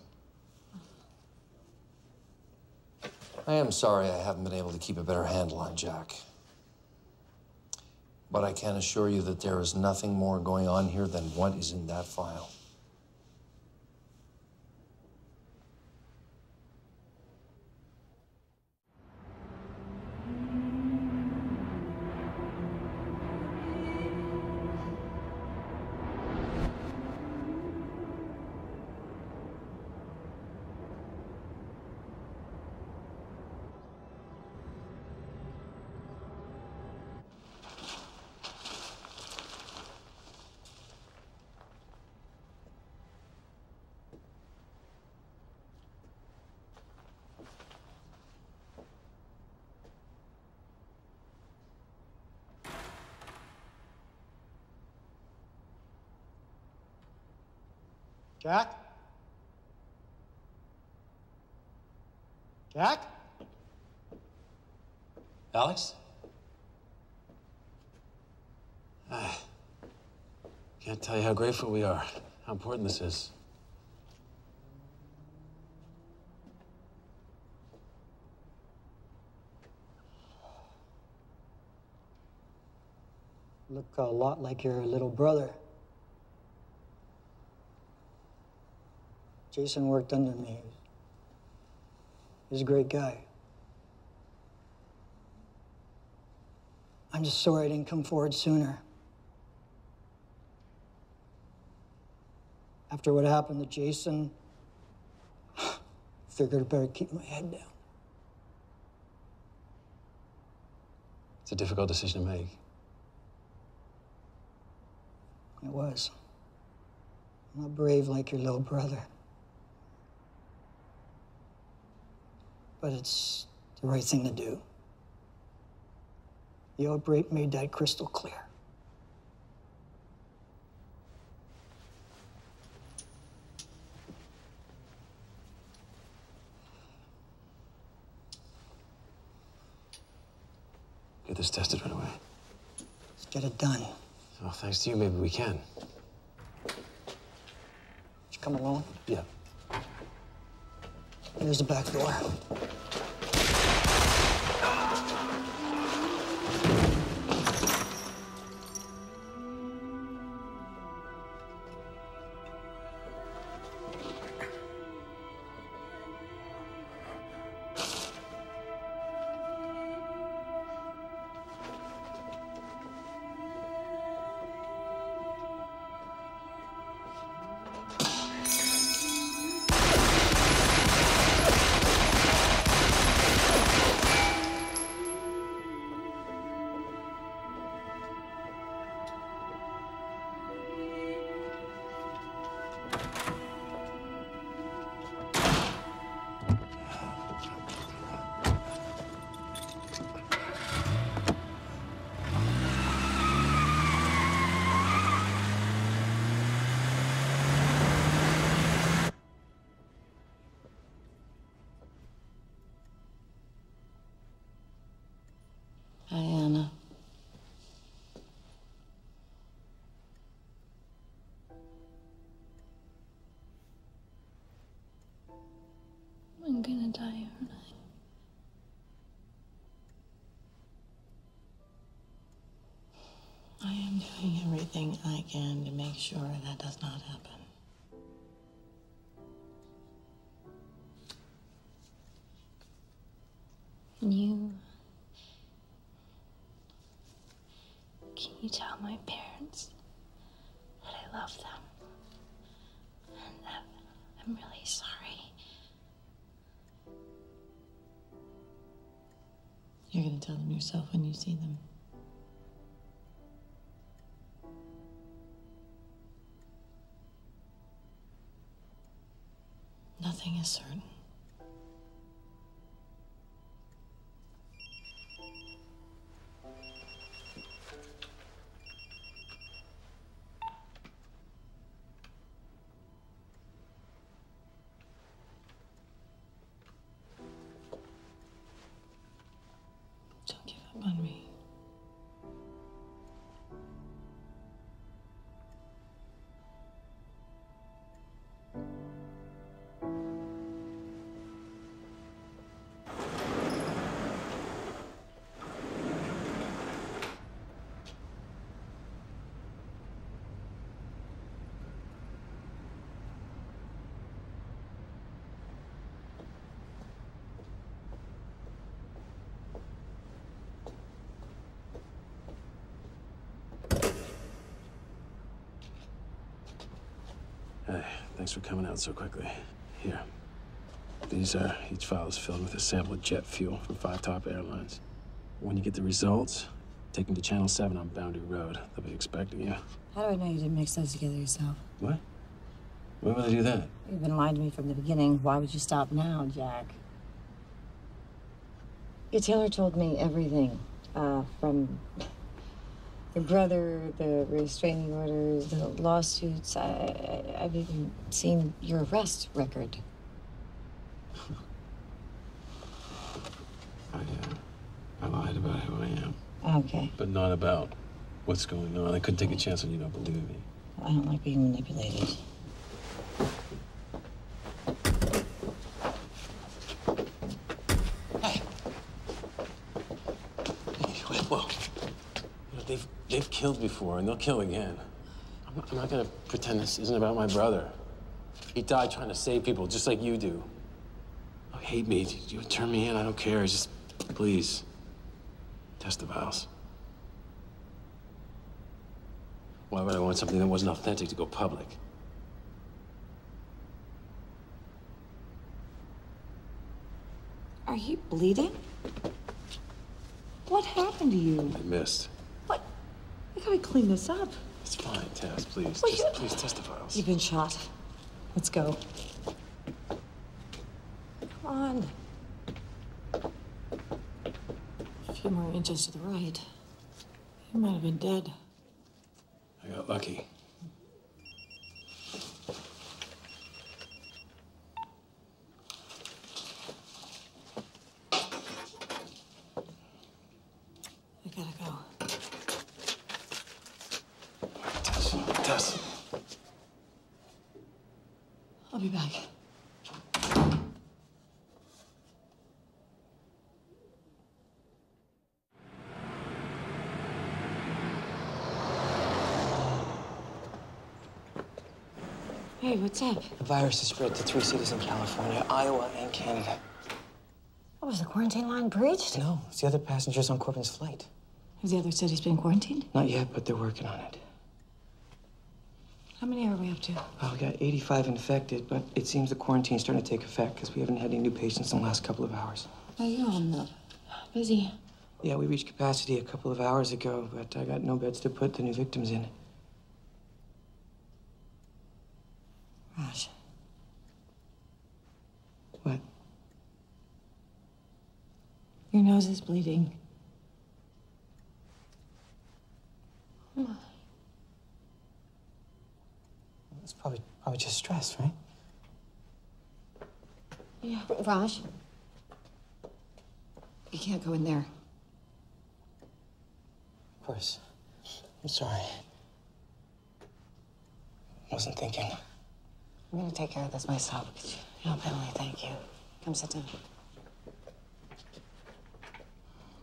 I am sorry I haven't been able to keep a better handle on Jack. But I can assure you that there is nothing more going on here than what is in that file. Jack? Jack? Alex? Can't tell you how grateful we are, how important this is. Look a lot like your little brother. Jason worked under me. He's a great guy. I'm just sorry I didn't come forward sooner. After what happened to Jason, figured I better keep my head down. It's a difficult decision to make. It was. I'm not brave like your little brother. But it's the right thing to do. The outbreak made that crystal clear. Get this tested right away. Let's get it done. Oh, thanks to you, maybe we can. Did you come alone? Yeah. Here's the back door. Hi, Anna. I'm gonna die, aren't I? I am doing everything I can to make sure that does not happen. Can you tell my parents that I love them and that I'm really sorry? You're gonna tell them yourself when you see them. Nothing is certain. Don't give up on me. Hey, thanks for coming out so quickly. Here. Each file is filled with a sample of jet fuel from 5 top airlines. When you get the results, take them to Channel 7 on Boundary Road. They'll be expecting you. How do I know you didn't mix those together yourself? What? Why would I do that? You've been lying to me from the beginning. Why would you stop now, Jack? Your tailor told me everything, from your brother, the restraining orders, the lawsuits. I've even seen your arrest record. I lied about who I am. Okay. But not about what's going on. I couldn't take a chance on you not believing me. I don't like being manipulated. Whoa. You know, they've killed before, and they'll kill again. I'm not gonna pretend this isn't about my brother. He died trying to save people, just like you do. Oh, hate me. You turn me in, I don't care. Just, please, test the vials. Why would I want something that wasn't authentic to go public? Are you bleeding? What happened to you? I missed. What? We gotta clean this up. It's fine, Tess, please. Well, Just, please test the vials. You've been shot. Let's go. Come on. A few more inches to the right. You might have been dead. I got lucky. I gotta go. Tess. I'll be back. Hey, what's up? The virus has spread to 3 cities in California, Iowa, and Canada. What, was the quarantine line breached? No, it's the other passengers on Corbin's flight. Have the other cities been quarantined? Not yet, but they're working on it. How many are we up to? Well, we got 85 infected, but it seems the quarantine's starting to take effect because we haven't had any new patients in the last couple of hours. Are you all busy? Yeah, we reached capacity a couple of hours ago, but I got no beds to put the new victims in. Raj. What? Your nose is bleeding. It's probably just stress, right? Yeah. Raj. You can't go in there. course. I'm sorry. Wasn't thinking. I'm gonna take care of this myself. Could you help Emily? Thank you. Come sit down.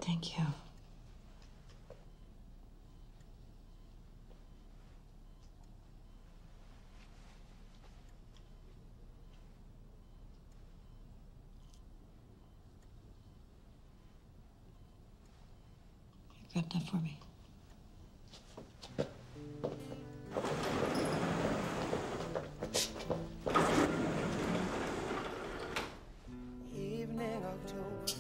Thank you. You're good enough for me. Evening October,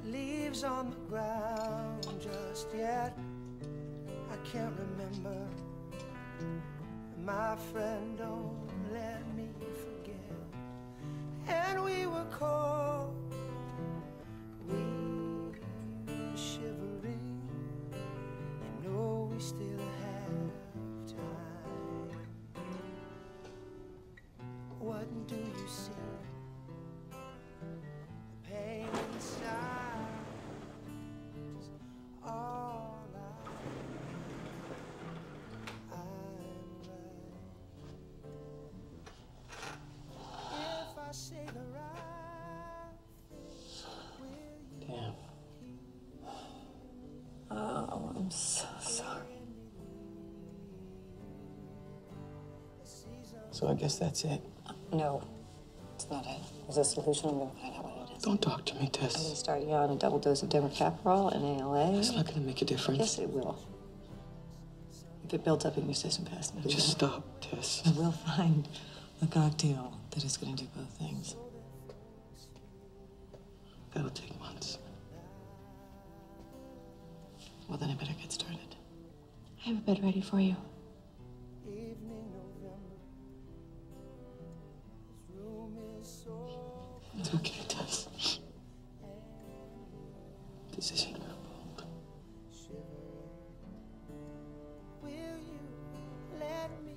leaves on the ground just yet. I can't remember. My friend, don't let me forget. And we were cold, we were shivering. You know we still have time. What do you see? The pain inside is all if I say the right thing, will you? Damn. Oh, I'm so sorry. So I guess that's it. No, it's not it. There's a solution. I'm gonna find out what it is. Don't talk to me, I'm gonna Tess. start you on a double dose of demercaprol and ALA. It's not gonna make a difference. Yes, it will. If it builds up in your system fast enough. Just stop, Tess. And we'll find a cocktail that is gonna do both things. That'll take months. Well, then I better get started. I have a bed ready for you. It's okay, Tess. This isn't your fault. will you let me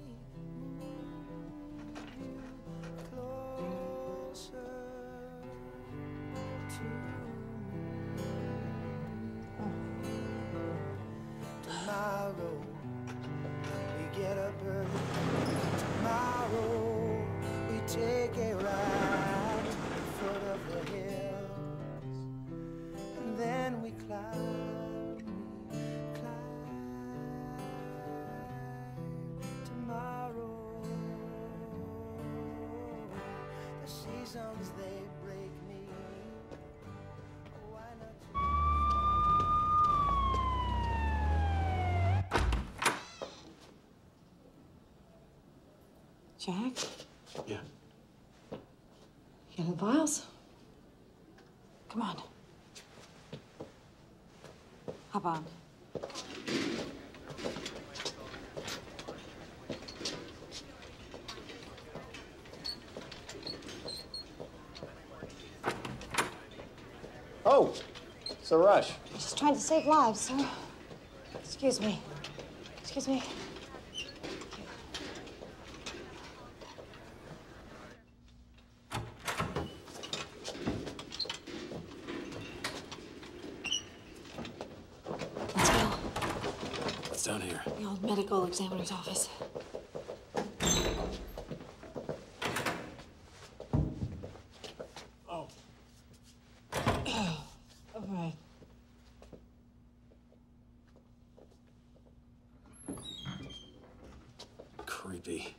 move you closer to me? Tomorrow we get up early. Tomorrow we take a ride to the foot of the hills, and then we climb. Tomorrow, the seasons they break me. Why Jack? Yeah. You got the vials? Come on. Hop on. Oh, it's a rush. Just trying to save lives, sir. Excuse me. Excuse me. Let's go. What's down here? The old medical examiner's office. Oh. All right. Creepy.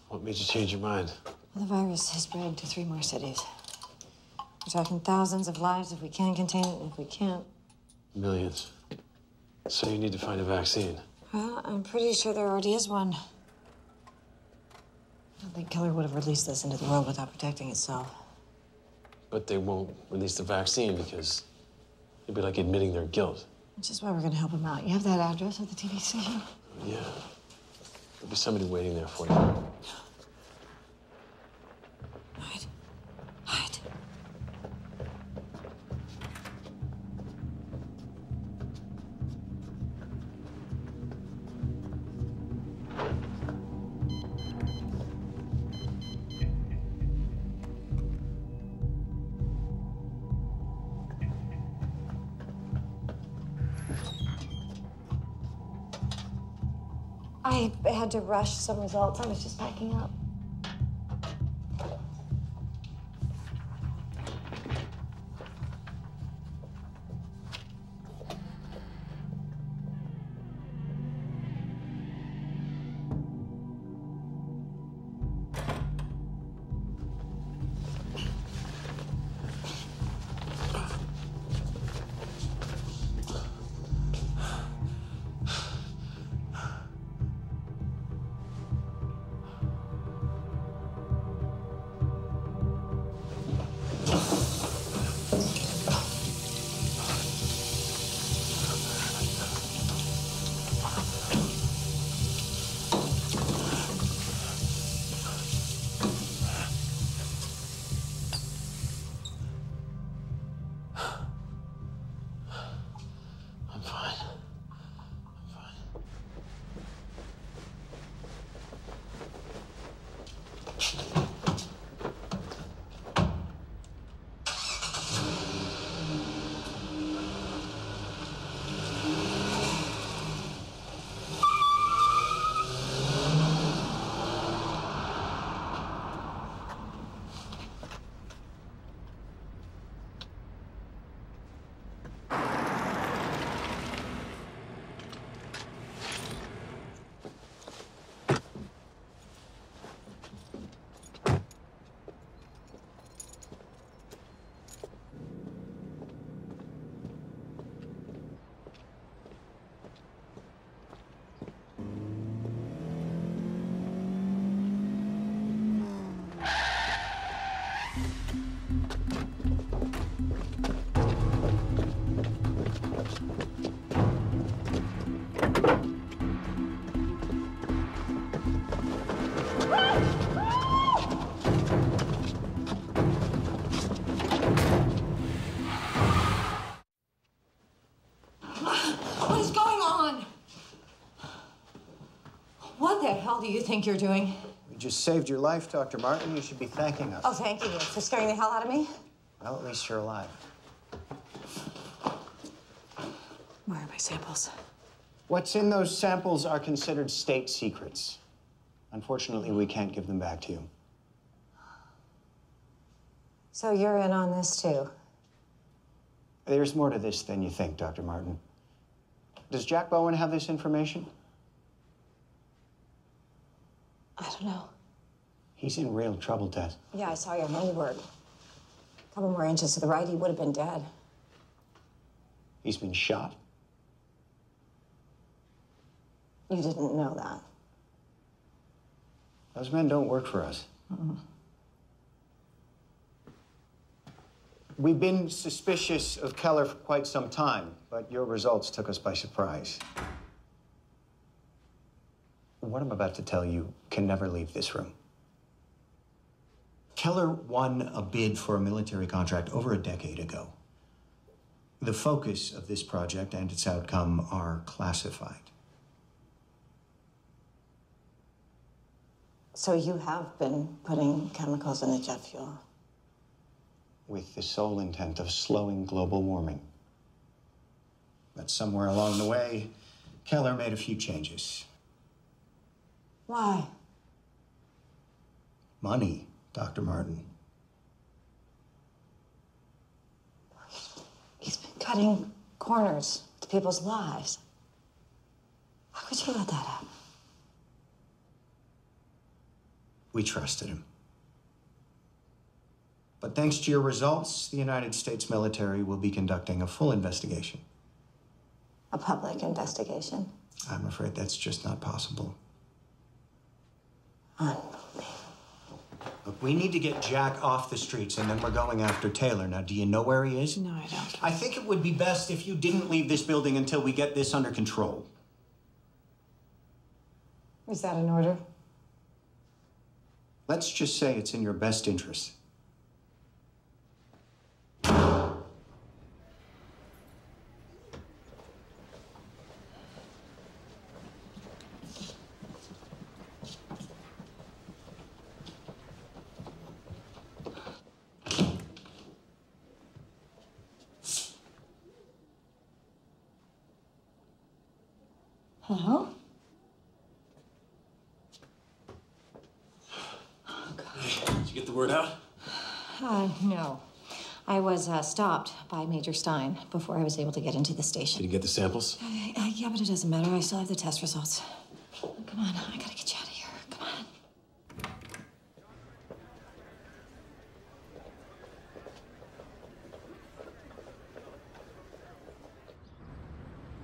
What made you change your mind? Well, the virus has spread to 3 more cities. We're talking thousands of lives if we can contain it, and if we can't. Millions. So you need to find a vaccine. Well, I'm pretty sure there already is one. I don't think Killer would have released this into the world without protecting itself. But they won't release the vaccine because it'd be like admitting their guilt. Which is why we're gonna help him out. You have that address at the TV station? Yeah. There'll be somebody waiting there for you. Hide. Hide. I had to rush some results. I was just packing up. What is going on? What the hell do you think you're doing? We just saved your life, Dr. Martin. You should be thanking us. Oh, thank you for scaring the hell out of me. Well, at least you're alive. Where are my samples? What's in those samples are considered state secrets. Unfortunately, we can't give them back to you. So you're in on this, too? There's more to this than you think, Dr. Martin. Does Jack Bowen have this information? I don't know. He's in real trouble, Tess. Yeah, I saw your handiwork. A couple more inches to the right, he would have been dead. He's been shot. You didn't know that. Those men don't work for us. We've been suspicious of Keller for quite some time, but your results took us by surprise. What I'm about to tell you can never leave this room. Keller won a bid for a military contract over a decade ago. The focus of this project and its outcome are classified. So you have been putting chemicals in the jet fuel? With the sole intent of slowing global warming. But somewhere along the way, Keller made a few changes. Why? Money, Dr. Martin. He's been cutting corners to people's lives. How could you let that happen? We trusted him. But thanks to your results, the United States military will be conducting a full investigation. A public investigation? I'm afraid that's just not possible. Unbelievable. Look, we need to get Jack off the streets, and then we're going after Taylor. Now, do you know where he is? No, I don't. I think it would be best if you didn't leave this building until we get this under control. Is that an order? Let's just say it's in your best interest. Hello? word out? No. I was stopped by Major Stein before I was able to get into the station. Did you get the samples? Yeah, but it doesn't matter. I still have the test results. Come on, I gotta get you out of here. Come on.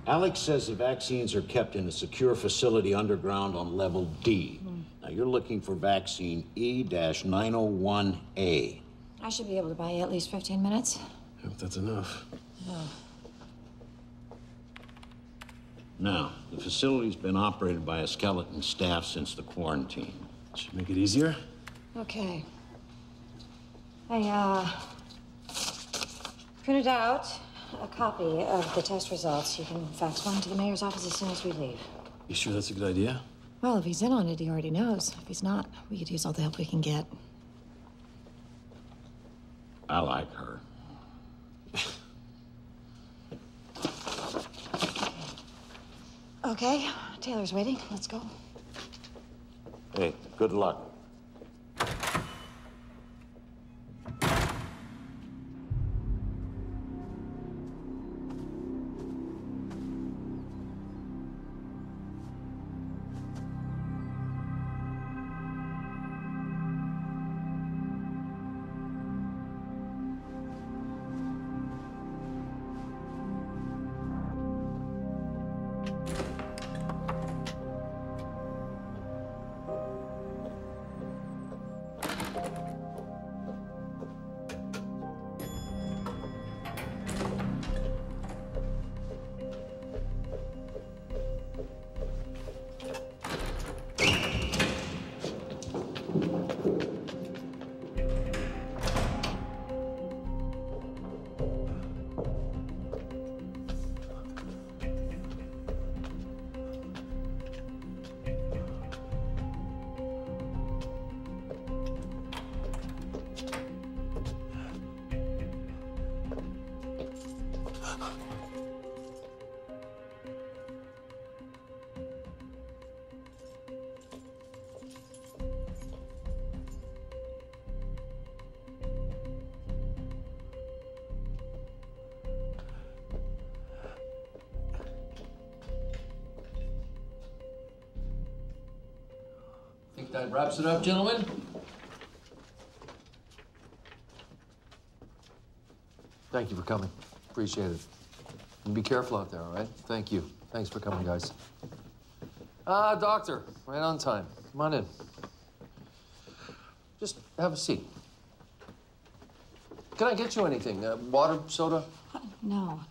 Alex says the vaccines are kept in a secure facility underground on level D. Now, you're looking for vaccine E-901A. I should be able to buy you at least 15 minutes. I hope that's enough. Oh. Now, the facility's been operated by a skeleton staff since the quarantine. Should make it easier. Okay. I printed out a copy of the test results. You can fax one to the mayor's office as soon as we leave. You sure that's a good idea? Well, if he's in on it, he already knows. If he's not, we could use all the help we can get. I like her. Okay, Taylor's waiting. Let's go. Hey, good luck. Think that wraps it up, gentlemen? Thank you for coming. Appreciate it. And be careful out there, all right? Thank you. Thanks for coming, guys. Doctor, right on time. Come on in. Just have a seat. Can I get you anything? Water, soda? No.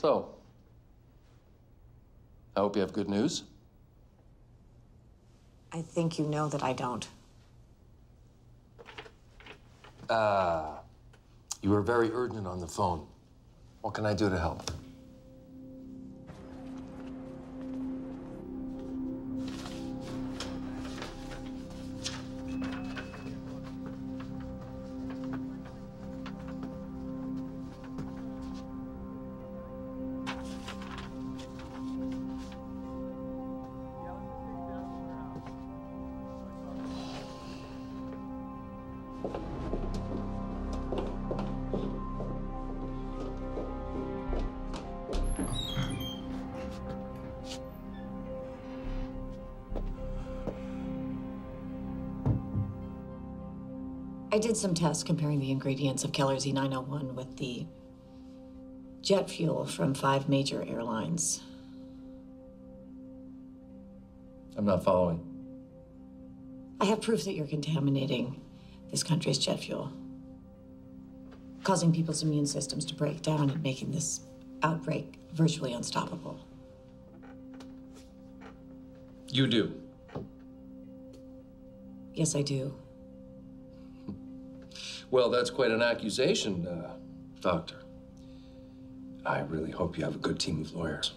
So, I hope you have good news. I think you know that I don't. You were very urgent on the phone. What can I do to help? I did some tests comparing the ingredients of Keller's E901 with the jet fuel from 5 major airlines. I'm not following. I have proof that you're contaminating this country's jet fuel, causing people's immune systems to break down and making this outbreak virtually unstoppable. You do? Yes, I do. Well, that's quite an accusation, Doctor. I really hope you have a good team of lawyers.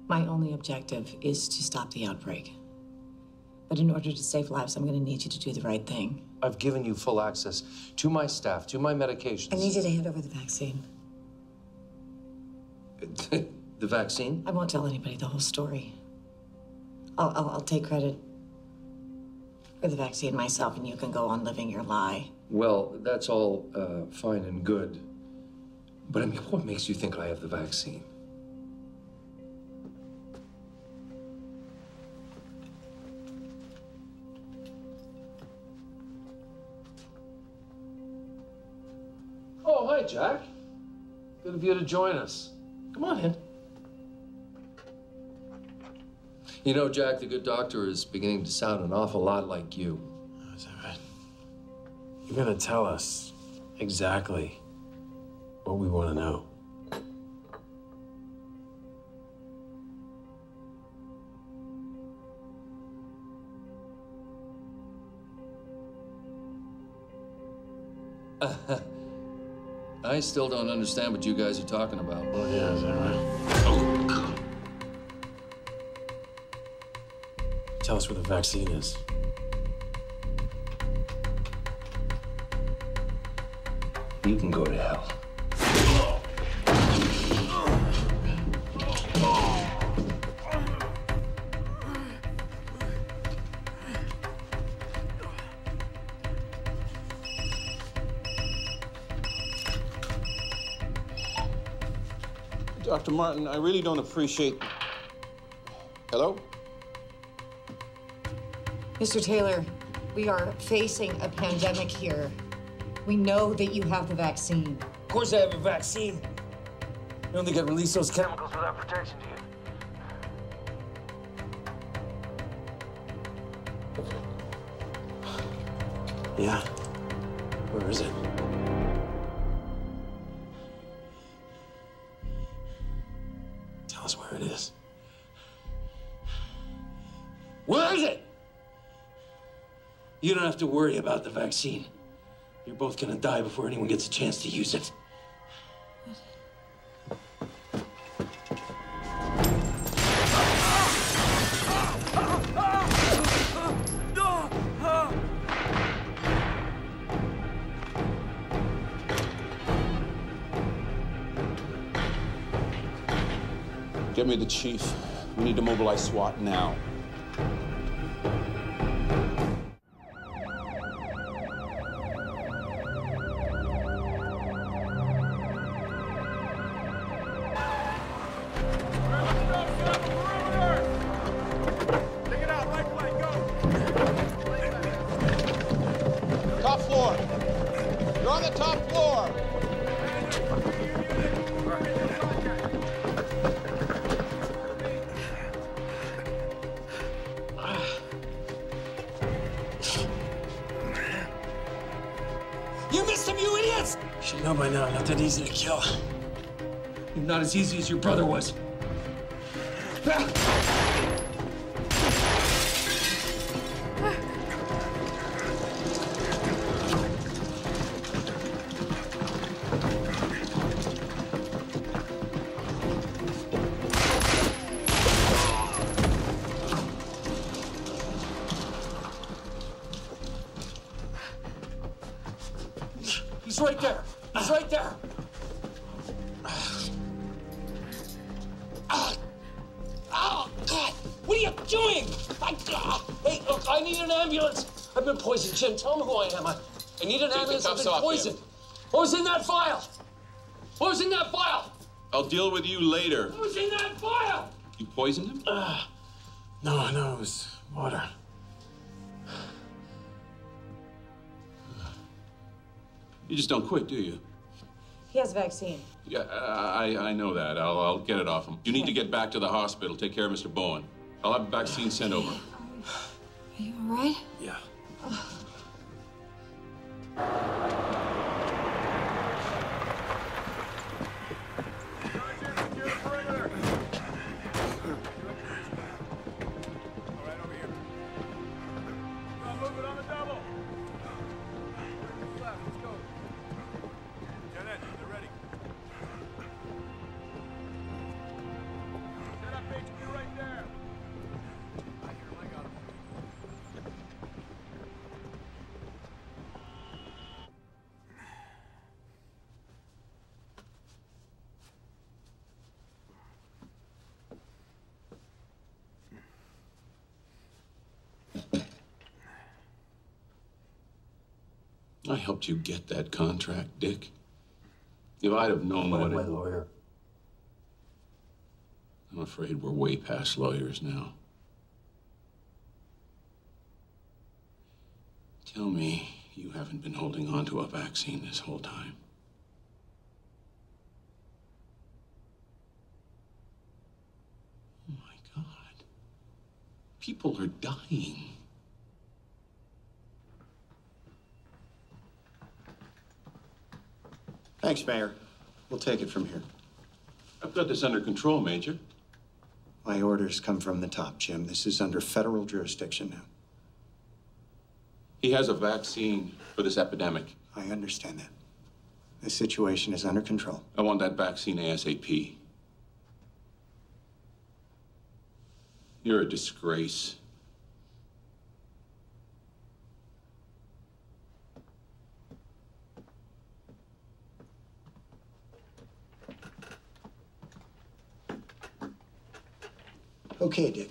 My only objective is to stop the outbreak. But in order to save lives, I'm going to need you to do the right thing. I've given you full access to my staff, to my medications. I need you to hand over the vaccine. The vaccine? I won't tell anybody the whole story. I'll take credit for the vaccine myself, and you can go on living your lie. Well, that's all fine and good. But I mean, what makes you think I have the vaccine? Oh, hi, Jack. Good of you to join us. Come on in. You know, Jack, the good doctor is beginning to sound an awful lot like you. Oh, is that right? You're gonna tell us exactly what we want to know. I still don't understand what you guys are talking about. Oh, yeah, is that right? Oh, God. Tell us where the vaccine is. You can go to hell. Dr. Martin, I really don't appreciate... Hello? Mr. Taylor, we are facing a pandemic here. We know that you have the vaccine. Of course I have a vaccine. You only get release those chemicals without protection, do you? Yeah. Where is it? Tell us where it is. Where is it? You don't have to worry about the vaccine. You're both gonna die before anyone gets a chance to use it. Get me the chief. We need to mobilize SWAT now. Top floor. You're on the top floor. You missed him, you idiots! You should know by now, not that easy to kill. You're not as easy as your brother was. He's right there. He's right there. Oh, God! What are you doing? Hey, look, I need an ambulance. I've been poisoned, Jim. Tell him who I am. I need an ambulance. I've been poisoned. What was in that file? What was in that file? I'll deal with you later. What was in that file? You poisoned him? No, it was water. You just don't quit, do you? He has a vaccine. Yeah, I know that. I'll get it off him. You need to get back to the hospital. Take care of Mr. Bowen. I'll have a vaccine sent over. Are you all right? Yeah. I helped you get that contract, Dick. If I'd have known what my lawyer. I'm afraid we're way past lawyers now. Tell me you haven't been holding on to a vaccine this whole time. Oh my God. People are dying. Thanks, Mayor. We'll take it from here. I've got this under control, Major. My orders come from the top, Jim. This is under federal jurisdiction now. He has a vaccine for this epidemic. I understand that. The situation is under control. I want that vaccine ASAP. You're a disgrace. Okay, Dick.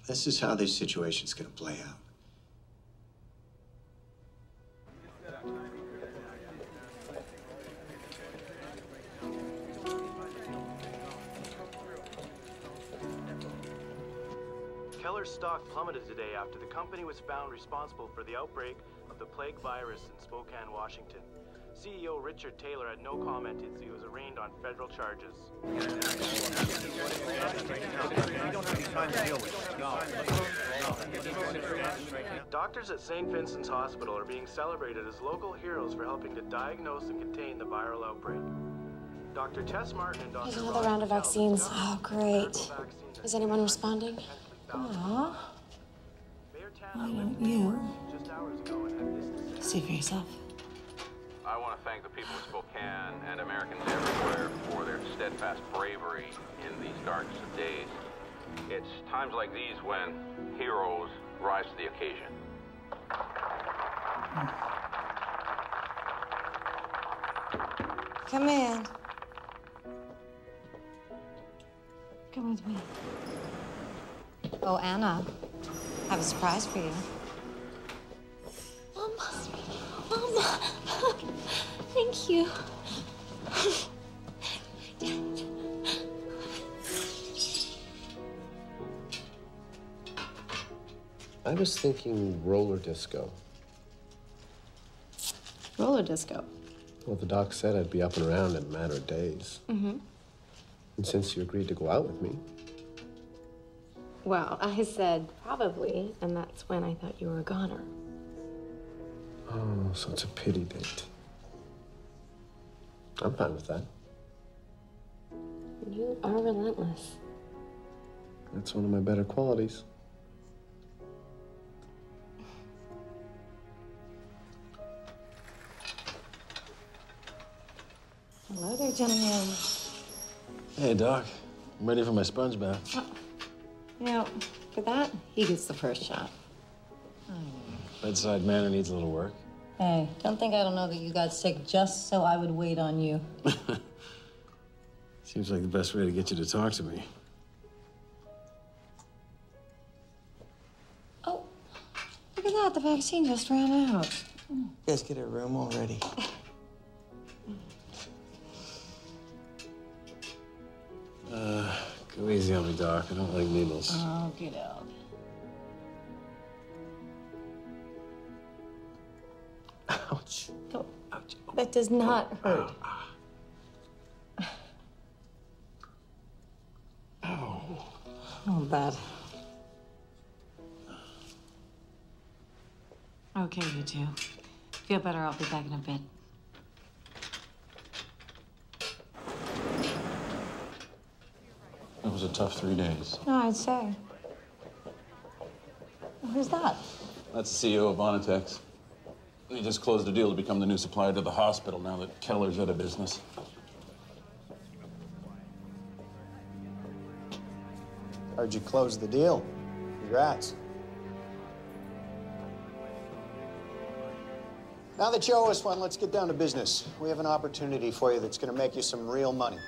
This is how this situation's gonna play out. Keller's stock plummeted today after the company was found responsible for the outbreak of the plague virus in Spokane, Washington. CEO Richard Taylor had no comment as he was arraigned on federal charges. Doctors at St. Vincent's Hospital are being celebrated as local heroes for helping to diagnose and contain the viral outbreak. Dr. Tess Martin and Dr. There's another round of vaccines. Oh, great. Is anyone responding? Aw. Why don't you see for yourself? I want to thank the people of Spokane and Americans everywhere for their steadfast bravery in these darkest of days. It's times like these when heroes rise to the occasion. Come in. Come with me. Oh, Anna, I have a surprise for you. Mama, thank you. I was thinking roller disco. Roller disco. Well, the doc said I'd be up and around in a matter of days. Mm-hmm. And since you agreed to go out with me, Well, I said probably, and that's when I thought you were a goner. oh, so it's a pity date. I'm fine with that. You are relentless. That's one of my better qualities. Hello there, gentlemen. Hey, Doc. I'm ready for my sponge bath. You know, for that, he gets the first shot. Bedside manner needs a little work. Hey, don't think I don't know that you got sick just so I would wait on you. Seems like the best way to get you to talk to me. Oh, look at that. The vaccine just ran out. You guys get a room already. Go easy on me, Doc. I don't like needles. Oh, get out. Ouch. Oh, ouch. That does not hurt. Oh, bad. Okay, you two. Feel better, I'll be back in a bit. It was a tough 3 days. No, I'd say. Who's that? That's the CEO of Vonitex. He just closed a deal to become the new supplier to the hospital now that Keller's out of business. Heard you close the deal. Congrats. Now that you owe us one, let's get down to business. We have an opportunity for you that's going to make you some real money.